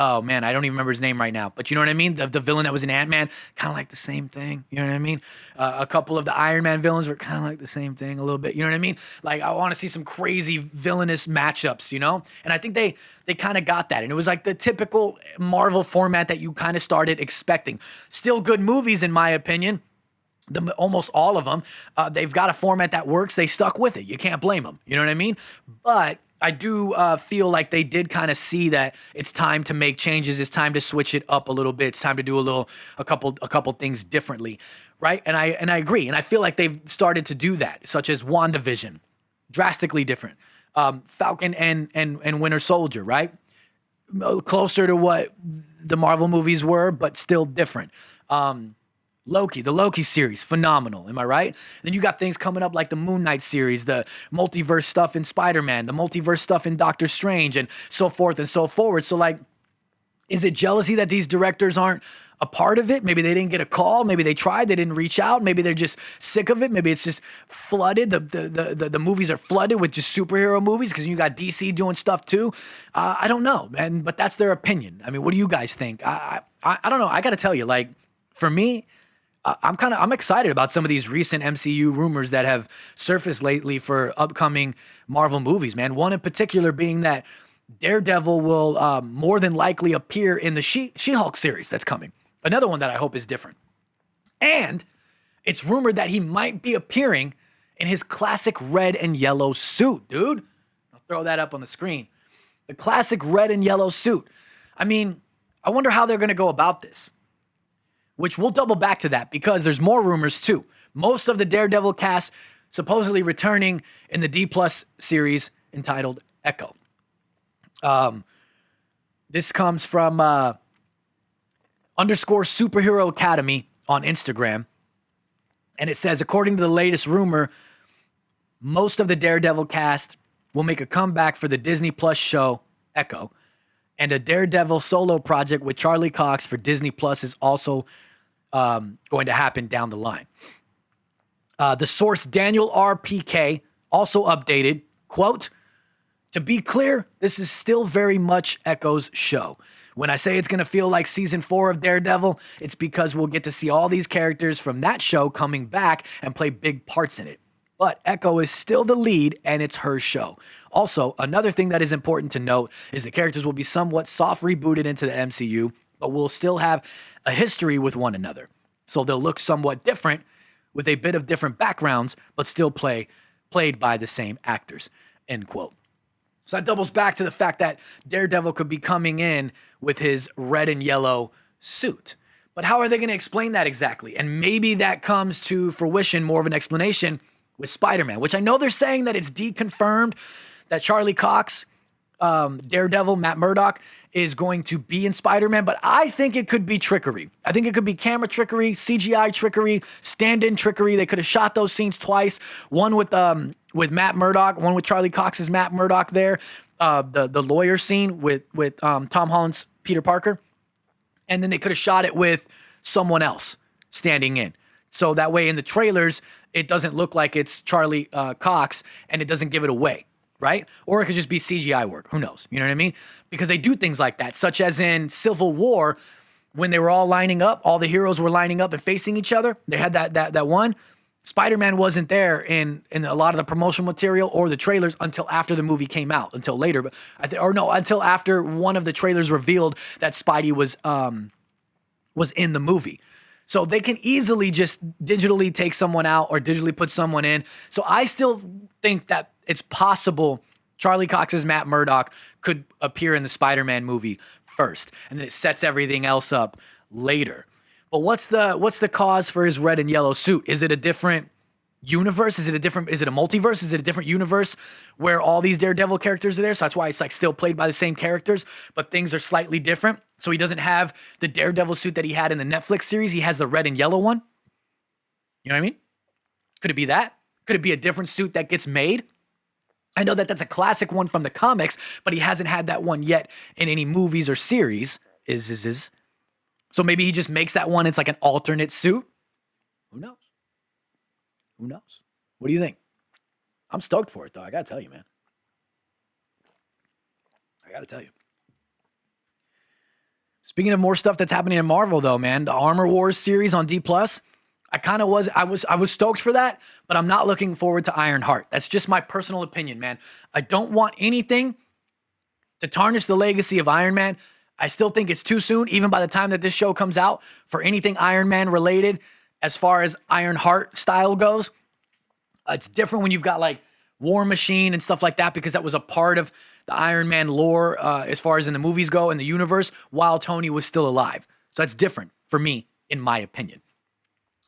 oh man, I don't even remember his name right now, but you know what I mean? The villain that was in Ant-Man, kind of like the same thing, you know what I mean? A couple of the Iron Man villains were kind of like the same thing a little bit, you know what I mean? Like I want to see some crazy villainous matchups, you know? And I think they kind of got that, and it was like the typical Marvel format that you kind of started expecting. Still good movies, in my opinion. Almost all of them, they've got a format that works. They stuck with it. You can't blame them. You know what I mean? But I do feel like they did kind of see that it's time to make changes. It's time to switch it up a little bit. It's time to do a couple things differently, right? And I agree. And I feel like they've started to do that, such as WandaVision, drastically different. Falcon and Winter Soldier, right? Closer to what the Marvel movies were, but still different. Loki, the Loki series, phenomenal. Am I right? Then you got things coming up like the Moon Knight series, the multiverse stuff in Spider-Man, the multiverse stuff in Doctor Strange, and so forth and so forward. So like, is it jealousy that these directors aren't a part of it? Maybe they didn't get a call. Maybe they tried, they didn't reach out. Maybe they're just sick of it. Maybe it's just flooded. The movies are flooded with just superhero movies because you got DC doing stuff too. I don't know, man, but that's their opinion. I mean, what do you guys think? I don't know. I got to tell you, like, for me, I'm excited about some of these recent MCU rumors that have surfaced lately for upcoming Marvel movies, man. One in particular being that Daredevil will more than likely appear in the She-Hulk series that's coming. Another one that I hope is different. And it's rumored that he might be appearing in his classic red and yellow suit, dude. I'll throw that up on the screen. The classic red and yellow suit. I mean, I wonder how they're going to go about this. Which we'll double back to that because there's more rumors too. Most of the Daredevil cast supposedly returning in the D+ series entitled Echo. This comes from _Superhero Academy on Instagram. And it says, according to the latest rumor, most of the Daredevil cast will make a comeback for the Disney Plus show Echo. And a Daredevil solo project with Charlie Cox for Disney Plus is also going to happen down the line. The source Daniel RPK also updated, quote, "To be clear, this is still very much Echo's show. When I say it's going to feel like season 4 of Daredevil, it's because we'll get to see all these characters from that show coming back and play big parts in it. But Echo is still the lead and it's her show. Also, another thing that is important to note is the characters will be somewhat soft rebooted into the MCU, but will still have a history with one another. So they'll look somewhat different with a bit of different backgrounds, but still played by the same actors," end quote. So that doubles back to the fact that Daredevil could be coming in with his red and yellow suit. But how are they going to explain that exactly? And maybe that comes to fruition, more of an explanation with Spider-Man, which I know they're saying that it's deconfirmed that Charlie Cox, Daredevil, Matt Murdock, is going to be in Spider-Man, but I think it could be trickery. I think it could be camera trickery, CGI trickery, stand-in trickery. They could have shot those scenes twice. One with Matt Murdock, one with Charlie Cox's Matt Murdock there. The lawyer scene with Tom Holland's Peter Parker. And then they could have shot it with someone else standing in. So that way in the trailers, it doesn't look like it's Charlie Cox and it doesn't give it away. right? Or it could just be CGI work. Who knows? You know what I mean? Because they do things like that, such as in Civil War, when they were all lining up, all the heroes were lining up and facing each other. They had that one. Spider-Man wasn't there in a lot of the promotional material or the trailers until after the movie came out, until later. But until after one of the trailers revealed that Spidey was in the movie. So they can easily just digitally take someone out or digitally put someone in. So I still think that it's possible Charlie Cox's Matt Murdock could appear in the Spider-Man movie first, and then it sets everything else up later. But what's the cause for his red and yellow suit? Is it a different universe? Is it a multiverse? Is it a different universe where all these Daredevil characters are there? So that's why it's like still played by the same characters, but things are slightly different. So he doesn't have the Daredevil suit that he had in the Netflix series. He has the red and yellow one. You know what I mean? Could it be that? Could it be a different suit that gets made? I know that that's a classic one from the comics, but he hasn't had that one yet in any movies or series. So maybe he just makes that one. It's like an alternate suit. Who knows? Who knows? What do you think? I'm stoked for it, though. I got to tell you, man. I got to tell you. Speaking of more stuff that's happening in Marvel, though, man, the Armor Wars series on D+, I was stoked for that, but I'm not looking forward to Ironheart. That's just my personal opinion, man. I don't want anything to tarnish the legacy of Iron Man. I still think it's too soon, even by the time that this show comes out, for anything Iron Man related as far as Ironheart style goes. It's different when you've got like War Machine and stuff like that, because that was a part of the Iron Man lore as far as in the movies go, in the universe, while Tony was still alive. So that's different for me, in my opinion.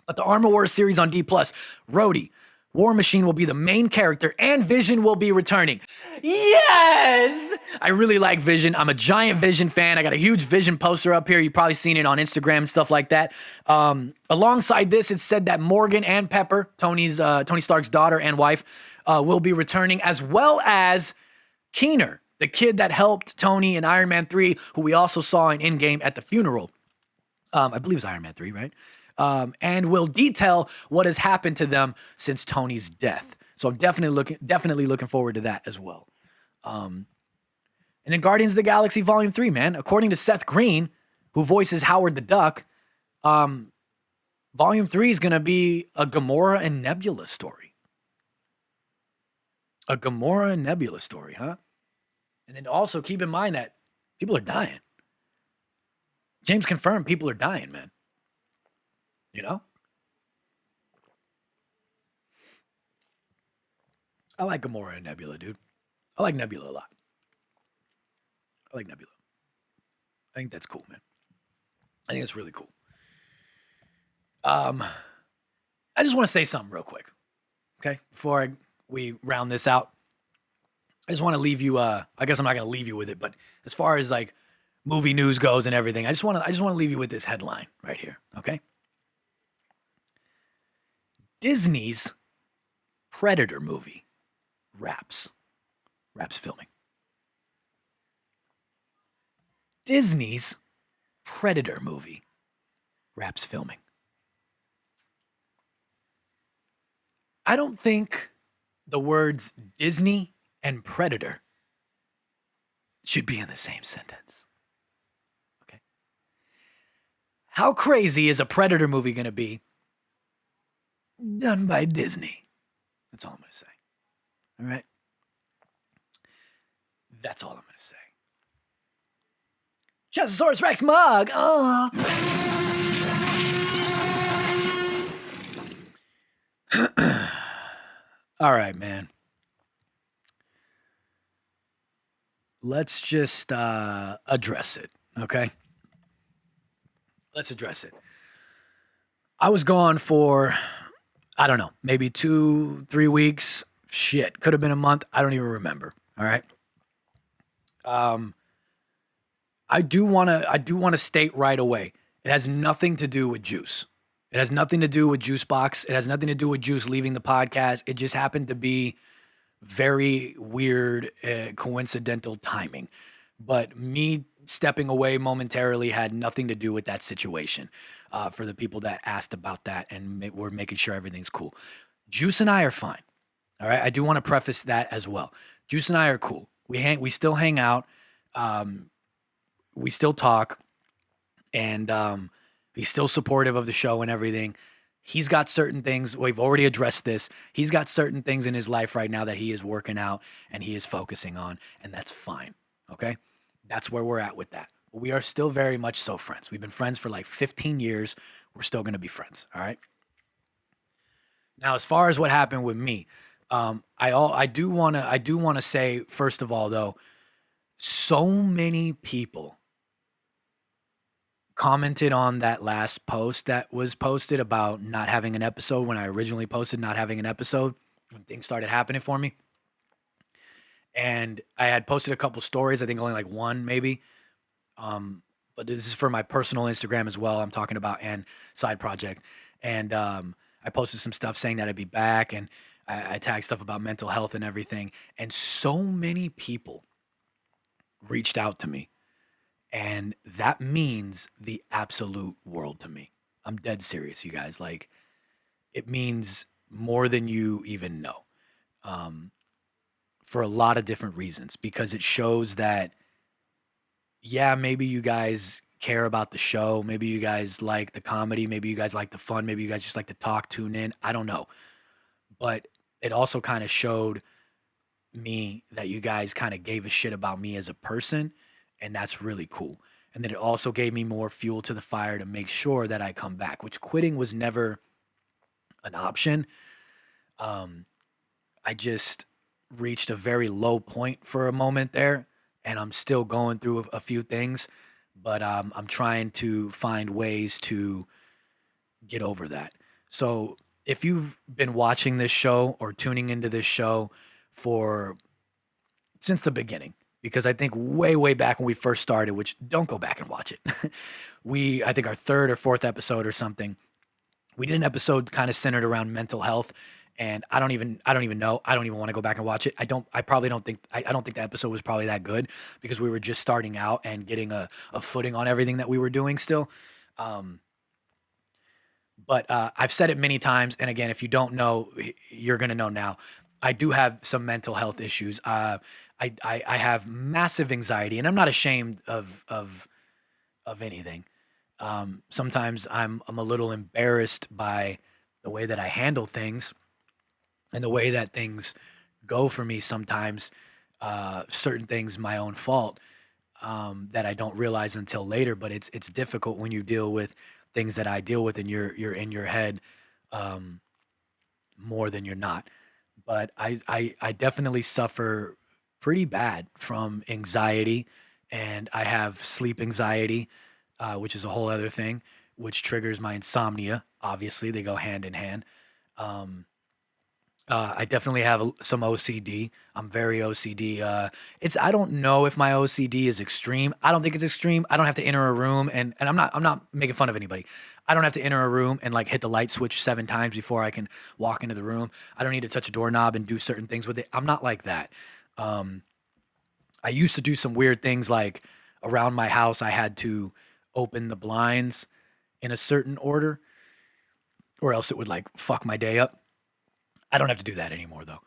But the Armor Wars series on D+, Rhodey, War Machine will be the main character, and Vision will be returning. Yes! I really like Vision. I'm a giant Vision fan. I got a huge Vision poster up here. You've probably seen it on Instagram and stuff like that. Alongside this, it's said that Morgan and Pepper, Tony Stark's daughter and wife, will be returning, as well as Keener, the kid that helped Tony in Iron Man 3, who we also saw in Endgame at the funeral. I believe it's Iron Man 3, right? And will detail what has happened to them since Tony's death. So I'm definitely looking forward to that as well. And then Guardians of the Galaxy Volume 3, man. According to Seth Green, who voices Howard the Duck, Volume 3 is going to be a Gamora and Nebula story. A Gamora and Nebula story, huh? And then also keep in mind that people are dying. James confirmed people are dying, man. You know? I like Gamora and Nebula, dude. I like Nebula a lot. I think that's cool, man. I think it's really cool. I just want to say something real quick, okay? Before we round this out. I just want to leave you, I guess I'm not going to leave you with it, but as far as like movie news goes and everything, I just want to leave you with this headline right here, okay? Disney's Predator movie wraps filming. Disney's Predator movie wraps filming. I don't think the words Disney and Predator should be in the same sentence. Okay. How crazy is a Predator movie going to be done by Disney? That's all I'm going to say. All right? That's all I'm going to say. Chestosaurus Rex mug. Oh. All right, man. Let's just address it, okay? Let's address it. I was gone for, I don't know, maybe 2-3 weeks. Shit, could have been a month. I don't even remember. All right. I do want to state right away. It has nothing to do with Juice. It has nothing to do with Juicebox. It has nothing to do with Juice leaving the podcast. It just happened to be very weird, coincidental timing. But me stepping away momentarily had nothing to do with that situation. For the people that asked about that, and we're making sure everything's cool. Juice and I are fine. All right. I do want to preface that as well. Juice and I are cool. We still hang out. We still talk, and he's still supportive of the show and everything. He's got certain things. We've already addressed this. He's got certain things in his life right now that he is working out and he is focusing on, and that's fine. Okay, that's where we're at with that. But we are still very much so friends. We've been friends for like 15 years. We're still gonna be friends. All right. Now, as far as what happened with me, I do wanna say first of all though, so many people commented on that last post that was posted about not having an episode when I originally posted not having an episode when things started happening for me. And I had posted a couple stories, I think only like one maybe. But this is for my personal Instagram as well. I'm talking about and Side Projekt. And I posted some stuff saying that I'd be back, and I tagged stuff about mental health and everything. And so many people reached out to me. And that means the absolute world to me. I'm dead serious, you guys. Like, it means more than you even know. For a lot of different reasons, because it shows that, yeah, maybe you guys care about the show. Maybe you guys like the comedy. Maybe you guys like the fun. Maybe you guys just like to talk, tune in. I don't know. But it also kind of showed me that you guys kind of gave a shit about me as a person. And that's really cool. And then it also gave me more fuel to the fire to make sure that I come back, which quitting was never an option. I just reached a very low point for a moment there, and I'm still going through a few things, but I'm trying to find ways to get over that. So if you've been watching this show or tuning into this show for since the beginning, because I think way back when we first started, which don't go back and watch it. I think our third or fourth episode or something, we did an episode kind of centered around mental health. And I don't even know. I don't even want to go back and watch it. I don't think the episode was probably that good because we were just starting out and getting a footing on everything that we were doing still. But I've said it many times. And again, if you don't know, you're going to know now. I do have some mental health issues. I have massive anxiety, and I'm not ashamed of anything. Sometimes I'm a little embarrassed by the way that I handle things and the way that things go for me sometimes. Certain things my own fault that I don't realize until later. But it's difficult when you deal with things that I deal with, and you're in your head more than you're not. But I definitely suffer pretty bad from anxiety, and I have sleep anxiety, which is a whole other thing, which triggers my insomnia. Obviously, they go hand in hand. I definitely have some OCD. I'm very OCD. I don't know if my OCD is extreme. I don't think it's extreme. I don't have to enter a room, and I'm not making fun of anybody. I don't have to enter a room and like hit the light switch 7 times before I can walk into the room. I don't need to touch a doorknob and do certain things with it. I'm not like that. I used to do some weird things, like around my house, I had to open the blinds in a certain order, or else it would like fuck my day up. I don't have to do that anymore though.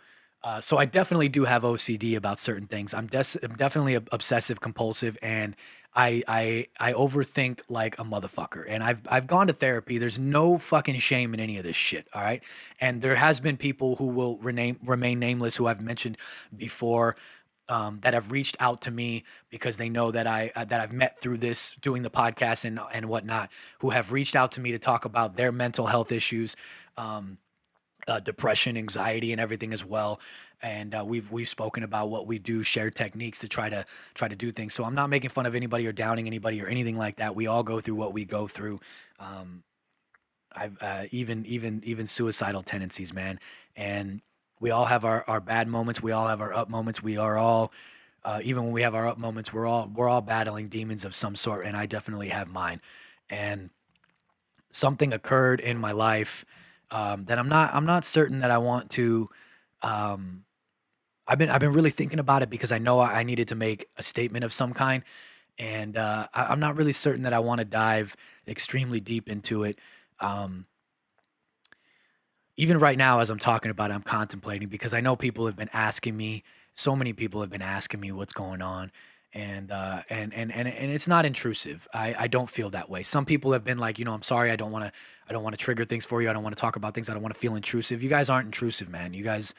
So I definitely do have OCD about certain things. I'm definitely obsessive compulsive, and I overthink like a motherfucker. And I've gone to therapy. There's no fucking shame in any of this shit. All right. And there has been people who will remain nameless, who I've mentioned before, that have reached out to me because they know that I've met through this doing the podcast and whatnot, who have reached out to me to talk about their mental health issues. Depression, anxiety, and everything as well. And we've spoken about what we do, share techniques to try to do things. So I'm not making fun of anybody or downing anybody or anything like that. We all go through what we go through. I've even suicidal tendencies, man. And we all have our bad moments. We all have our up moments. We are all even when we have our up moments, we're all battling demons of some sort. And I definitely have mine. And something occurred in my life that I'm not certain that I want to. I've been really thinking about it because I know I needed to make a statement of some kind, and I'm not really certain that I want to dive extremely deep into it. Even right now, as I'm talking about it, I'm contemplating because I know people have been asking me so many people have been asking me what's going on, and it's not intrusive. I don't feel that way. Some people have been like, I'm sorry, I don't want to trigger things for you. I don't want to talk about things. I don't want to feel intrusive. You guys aren't intrusive, man. You guys,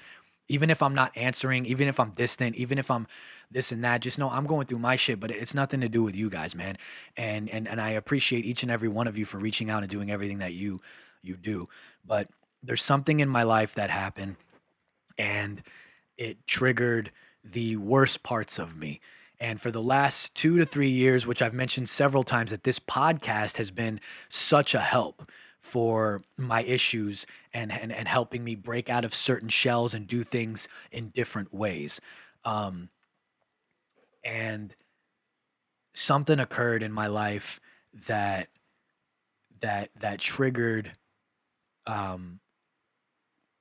even if I'm not answering, even if I'm distant, even if I'm this and that, just know I'm going through my shit, but it's nothing to do with you guys, man. And I appreciate each and every one of you for reaching out and doing everything that you do. But there's something in my life that happened, and it triggered the worst parts of me. And for the last 2 to 3 years, which I've mentioned several times, that this podcast has been such a help for my issues and helping me break out of certain shells and do things in different ways. Um, and something occurred in my life that that triggered um,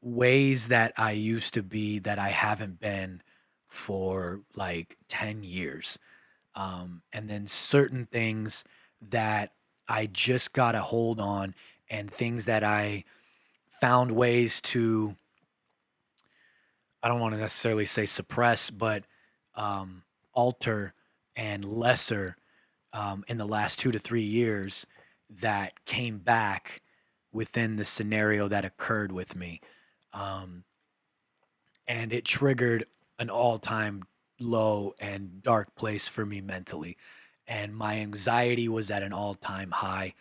ways that I used to be that I haven't been for like 10 years. And then certain things that I just got a hold on, and things that I found ways to, I don't want to necessarily say suppress, but alter and lesser in the last 2 to 3 years, that came back within the scenario that occurred with me. Um, and it triggered an all-time low and dark place for me mentally, and my anxiety was at an all-time high.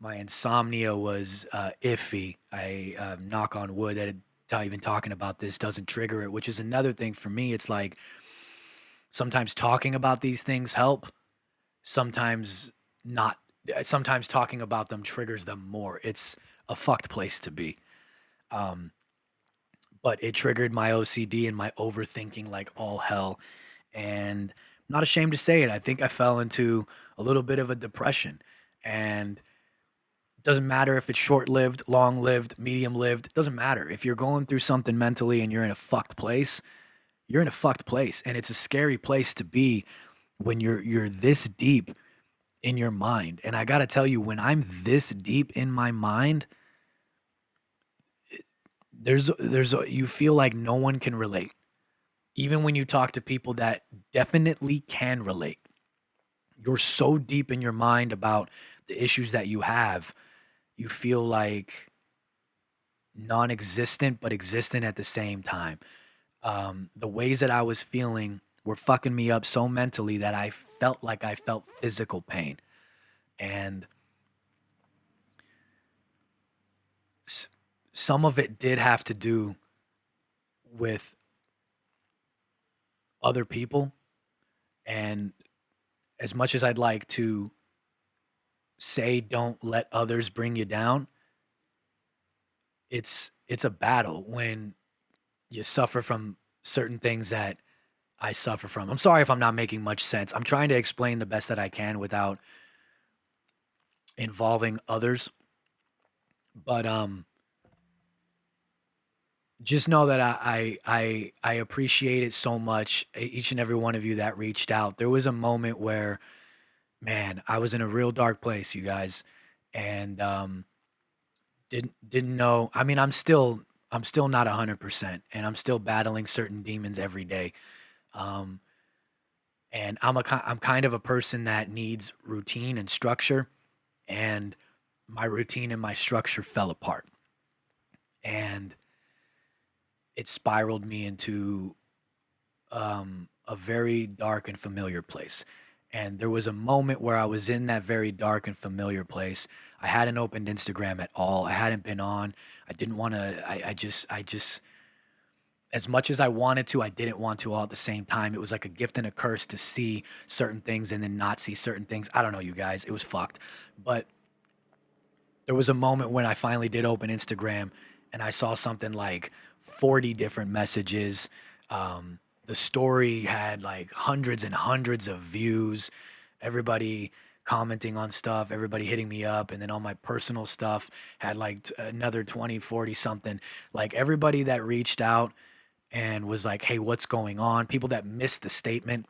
My insomnia was iffy. I knock on wood that even talking about this doesn't trigger it, which is another thing for me. It's like sometimes talking about these things help, sometimes not. Sometimes talking about them triggers them more. It's a fucked place to be. Um, but it triggered my OCD and my overthinking like all hell. And I'm not ashamed to say it. I think I fell into a little bit of a depression. And it doesn't matter if it's short lived, long lived, medium lived. It doesn't matter. If you're going through something mentally and you're in a fucked place, you're in a fucked place. And it's a scary place to be when you're this deep in your mind. And I gotta tell you, when I'm this deep in my mind, you feel like no one can relate. Even when you talk to people that definitely can relate, you're so deep in your mind about the issues that you have, you feel like non-existent but existent at the same time. The ways that I was feeling were fucking me up so mentally that I felt like I felt physical pain. And some of it did have to do with other people. And as much as I'd like to say don't let others bring you down, it's a battle when you suffer from certain things that I suffer from. I'm sorry if I'm not making much sense. I'm trying to explain the best that I can without involving others. But just know that I appreciate it so much. Each and every one of you that reached out. There was a moment where, man, I was in a real dark place, you guys, and didn't know. I mean, I'm still not 100%, and I'm still battling certain demons every day. Um, and I'm kind of a person that needs routine and structure, and my routine and my structure fell apart, and it spiraled me into a very dark and familiar place. And there was a moment where I was in that very dark and familiar place. I hadn't opened Instagram at all. I hadn't been on. I didn't want to. I just, as much as I wanted to, I didn't want to all at the same time. It was like a gift and a curse to see certain things and then not see certain things. I don't know, you guys. It was fucked. But there was a moment when I finally did open Instagram, and I saw something like 40 different messages. The story had like hundreds and hundreds of views, everybody commenting on stuff, everybody hitting me up. And then all my personal stuff had like another 20, 40 something. Like everybody that reached out and was like, hey, what's going on? People that missed the statement,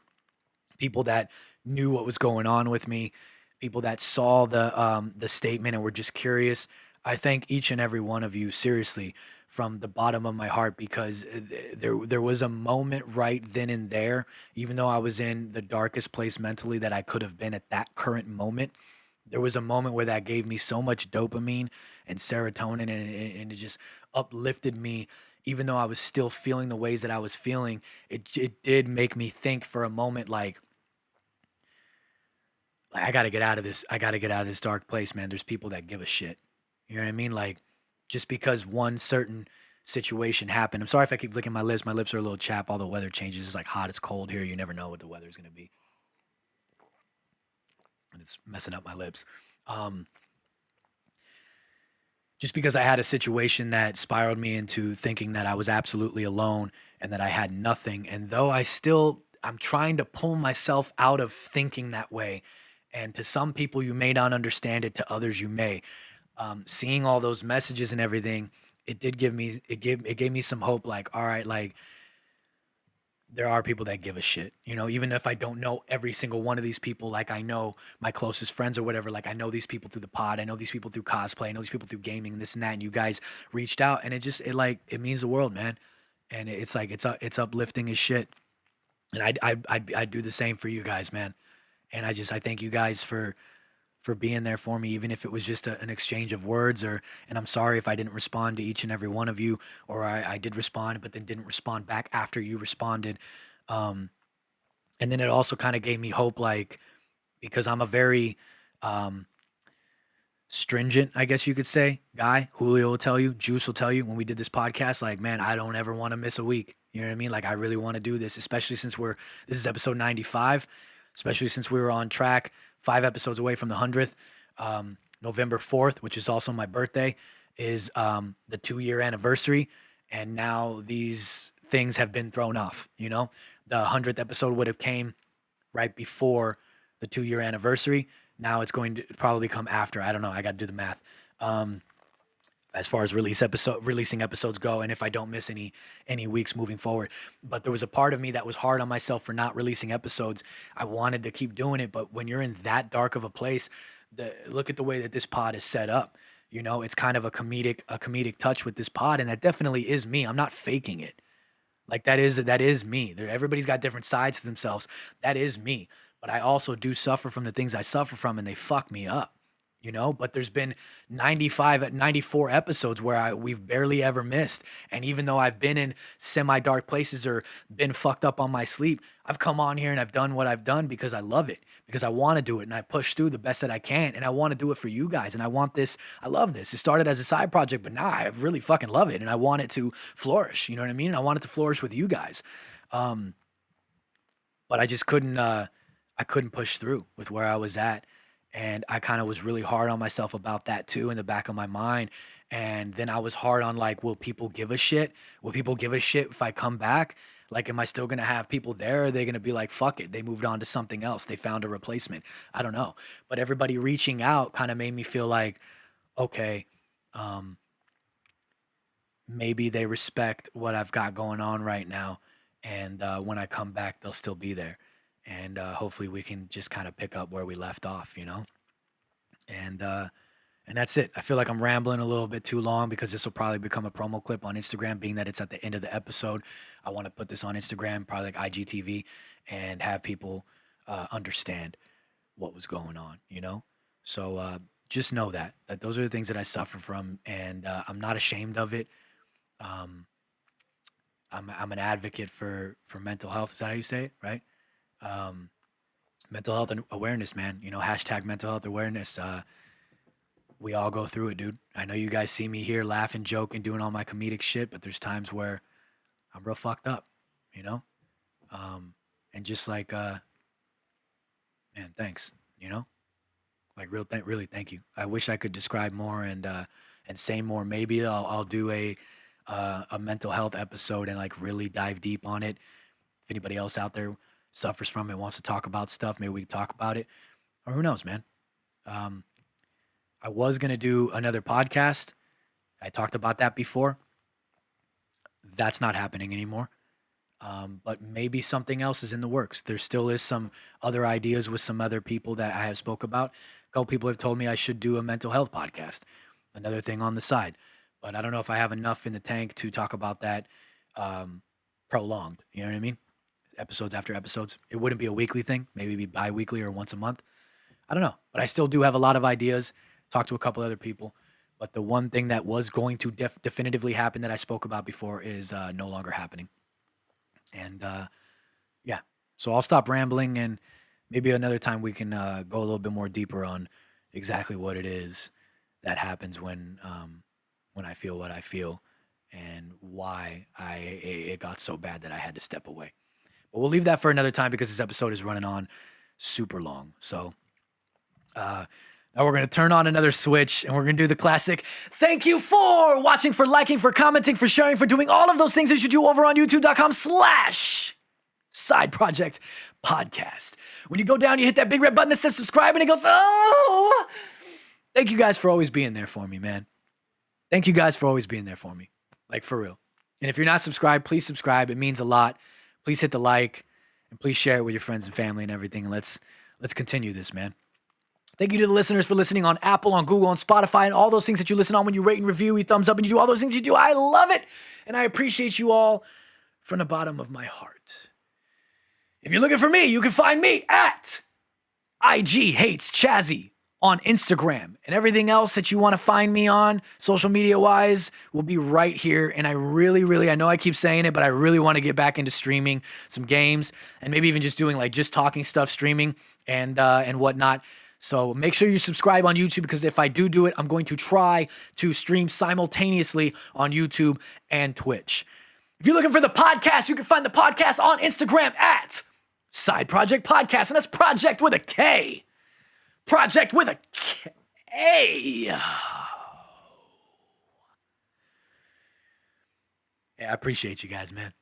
people that knew what was going on with me, people that saw the statement and were just curious. I thank each and every one of you seriously from the bottom of my heart because there was a moment right then and there, even though I was in the darkest place mentally that I could have been at that current moment. There was a moment where that gave me so much dopamine and serotonin, and it just uplifted me. Even though I was still feeling the ways that I was feeling, it did make me think for a moment, like, I got to get out of this. I got to get out of this dark place, man. There's people that give a shit. You know what I mean? Like, just because one certain situation happened. I'm sorry if I keep licking my lips. My lips are a little chapped. All the weather changes. It's like hot. It's cold here. You never know what the weather's gonna be. And it's messing up my lips. Um, just because I had a situation that spiraled me into thinking that I was absolutely alone and that I had nothing. And though I'm trying to pull myself out of thinking that way. And to some people, you may not understand it. To others, you may. Seeing all those messages and everything, it gave me some hope. Like, all right, like there are people that give a shit, even if I don't know every single one of these people, like I know my closest friends or whatever, like I know these people through the pod, I know these people through cosplay, I know these people through gaming and this and that, and you guys reached out, and it means the world, man. And it's like, it's uplifting as shit. And I'd do the same for you guys, man. And I thank you guys for being there for me, even if it was just an exchange of words. And I'm sorry if I didn't respond to each and every one of you, or I did respond but then didn't respond back after you responded. um and then it also kind of gave me hope, like, because I'm a very stringent, I guess you could say, guy. Julio will tell you, Juice will tell you, when we did this podcast, like, man, I don't ever want to miss a week. You know what I mean? Like, I really want to do this, especially since this is episode 95, especially since we were on track 5 episodes away from the 100th. November 4th, which is also my birthday, is the 2-year anniversary. And now these things have been thrown off. The 100th episode would have came right before the 2-year anniversary. Now it's going to probably come after. I don't know. I got to do the math. As far as releasing episodes go, and if I don't miss any weeks moving forward. But there was a part of me that was hard on myself for not releasing episodes. I wanted to keep doing it, but when you're in that dark of a place, look at the way that this pod is set up. It's kind of a comedic touch with this pod, and that definitely is me. I'm not faking it. Like, that is me. Everybody's got different sides to themselves. That is me. But I also do suffer from the things I suffer from, and they fuck me up. But there's been 94 episodes where we've barely ever missed. And even though I've been in semi-dark places or been fucked up on my sleep, I've come on here and I've done what I've done because I love it, because I want to do it, and I push through the best that I can, and I want to do it for you guys. And I love this. It started as a side project, but now I really fucking love it, and I want it to flourish. You know what I mean? And I want it to flourish with you guys. But I just couldn't push through with where I was at. And I kind of was really hard on myself about that too, in the back of my mind. And then I was hard on, like, will people give a shit? Will people give a shit if I come back? Like, am I still going to have people there? Or are they going to be like, fuck it, they moved on to something else, they found a replacement? I don't know. But everybody reaching out kind of made me feel like, okay, maybe they respect what I've got going on right now. And when I come back, they'll still be there. And hopefully we can just kind of pick up where we left off, And that's it. I feel like I'm rambling a little bit too long, because this will probably become a promo clip on Instagram, being that it's at the end of the episode. I want to put this on Instagram, probably like IGTV, and have people understand what was going on, So just know that those are the things that I suffer from, and I'm not ashamed of it. I'm an advocate for mental health. Is that how you say it, right? Mental health and awareness, man. Hashtag mental health awareness. We all go through it, dude. I know you guys see me here laughing, joking, doing all my comedic shit, but there's times where I'm real fucked up, and just like, man, thanks, like really thank you. I wish I could describe more and say more. Maybe I'll do a mental health episode and like really dive deep on it. If anybody else out there suffers from it, wants to talk about stuff, maybe we can talk about it, or who knows, man. I was going to do another podcast. I talked about that before. That's not happening anymore. But maybe something else is in the works. There still is some other ideas with some other people that I have spoke about. A couple people have told me I should do a mental health podcast, another thing on the side. But I don't know if I have enough in the tank to talk about that prolonged. You know what I mean? Episodes after episodes. It wouldn't be a weekly thing. Maybe be bi-weekly or once a month. I don't know. But I still do have a lot of ideas. Talk to a couple other people. But the one thing that was going to definitively happen that I spoke about before is no longer happening. And yeah. So I'll stop rambling, and maybe another time we can go a little bit more deeper on exactly what it is that happens when I feel what I feel and why it got so bad that I had to step away. But we'll leave that for another time because this episode is running on super long. So now we're going to turn on another switch, and we're going to do the classic thank you for watching, for liking, for commenting, for sharing, for doing all of those things that you do over on youtube.com/Side Projekt Podcast. When you go down, you hit that big red button that says subscribe, and it goes, oh! Thank you guys for always being there for me, man. Thank you guys for always being there for me. Like, for real. And if you're not subscribed, please subscribe. It means a lot. Please hit the like, and please share it with your friends and family and everything. And let's continue this, man. Thank you to the listeners for listening on Apple, on Google, on Spotify, and all those things that you listen on when you rate and review, you thumbs up, and you do all those things you do. I love it. And I appreciate you all from the bottom of my heart. If you're looking for me, you can find me at IG Hates Chazzy on Instagram, and everything else that you want to find me on social media wise will be right here. And I really, I know I keep saying it, but I really want to get back into streaming some games, and maybe even just doing like just talking stuff, streaming and whatnot. So make sure you subscribe on YouTube, because if I do it, I'm going to try to stream simultaneously on YouTube and Twitch. If you're looking for the podcast, you can find the podcast on Instagram at Side Projekt Podcast, and that's project with a K. Project with a K. Yeah, I appreciate you guys, man.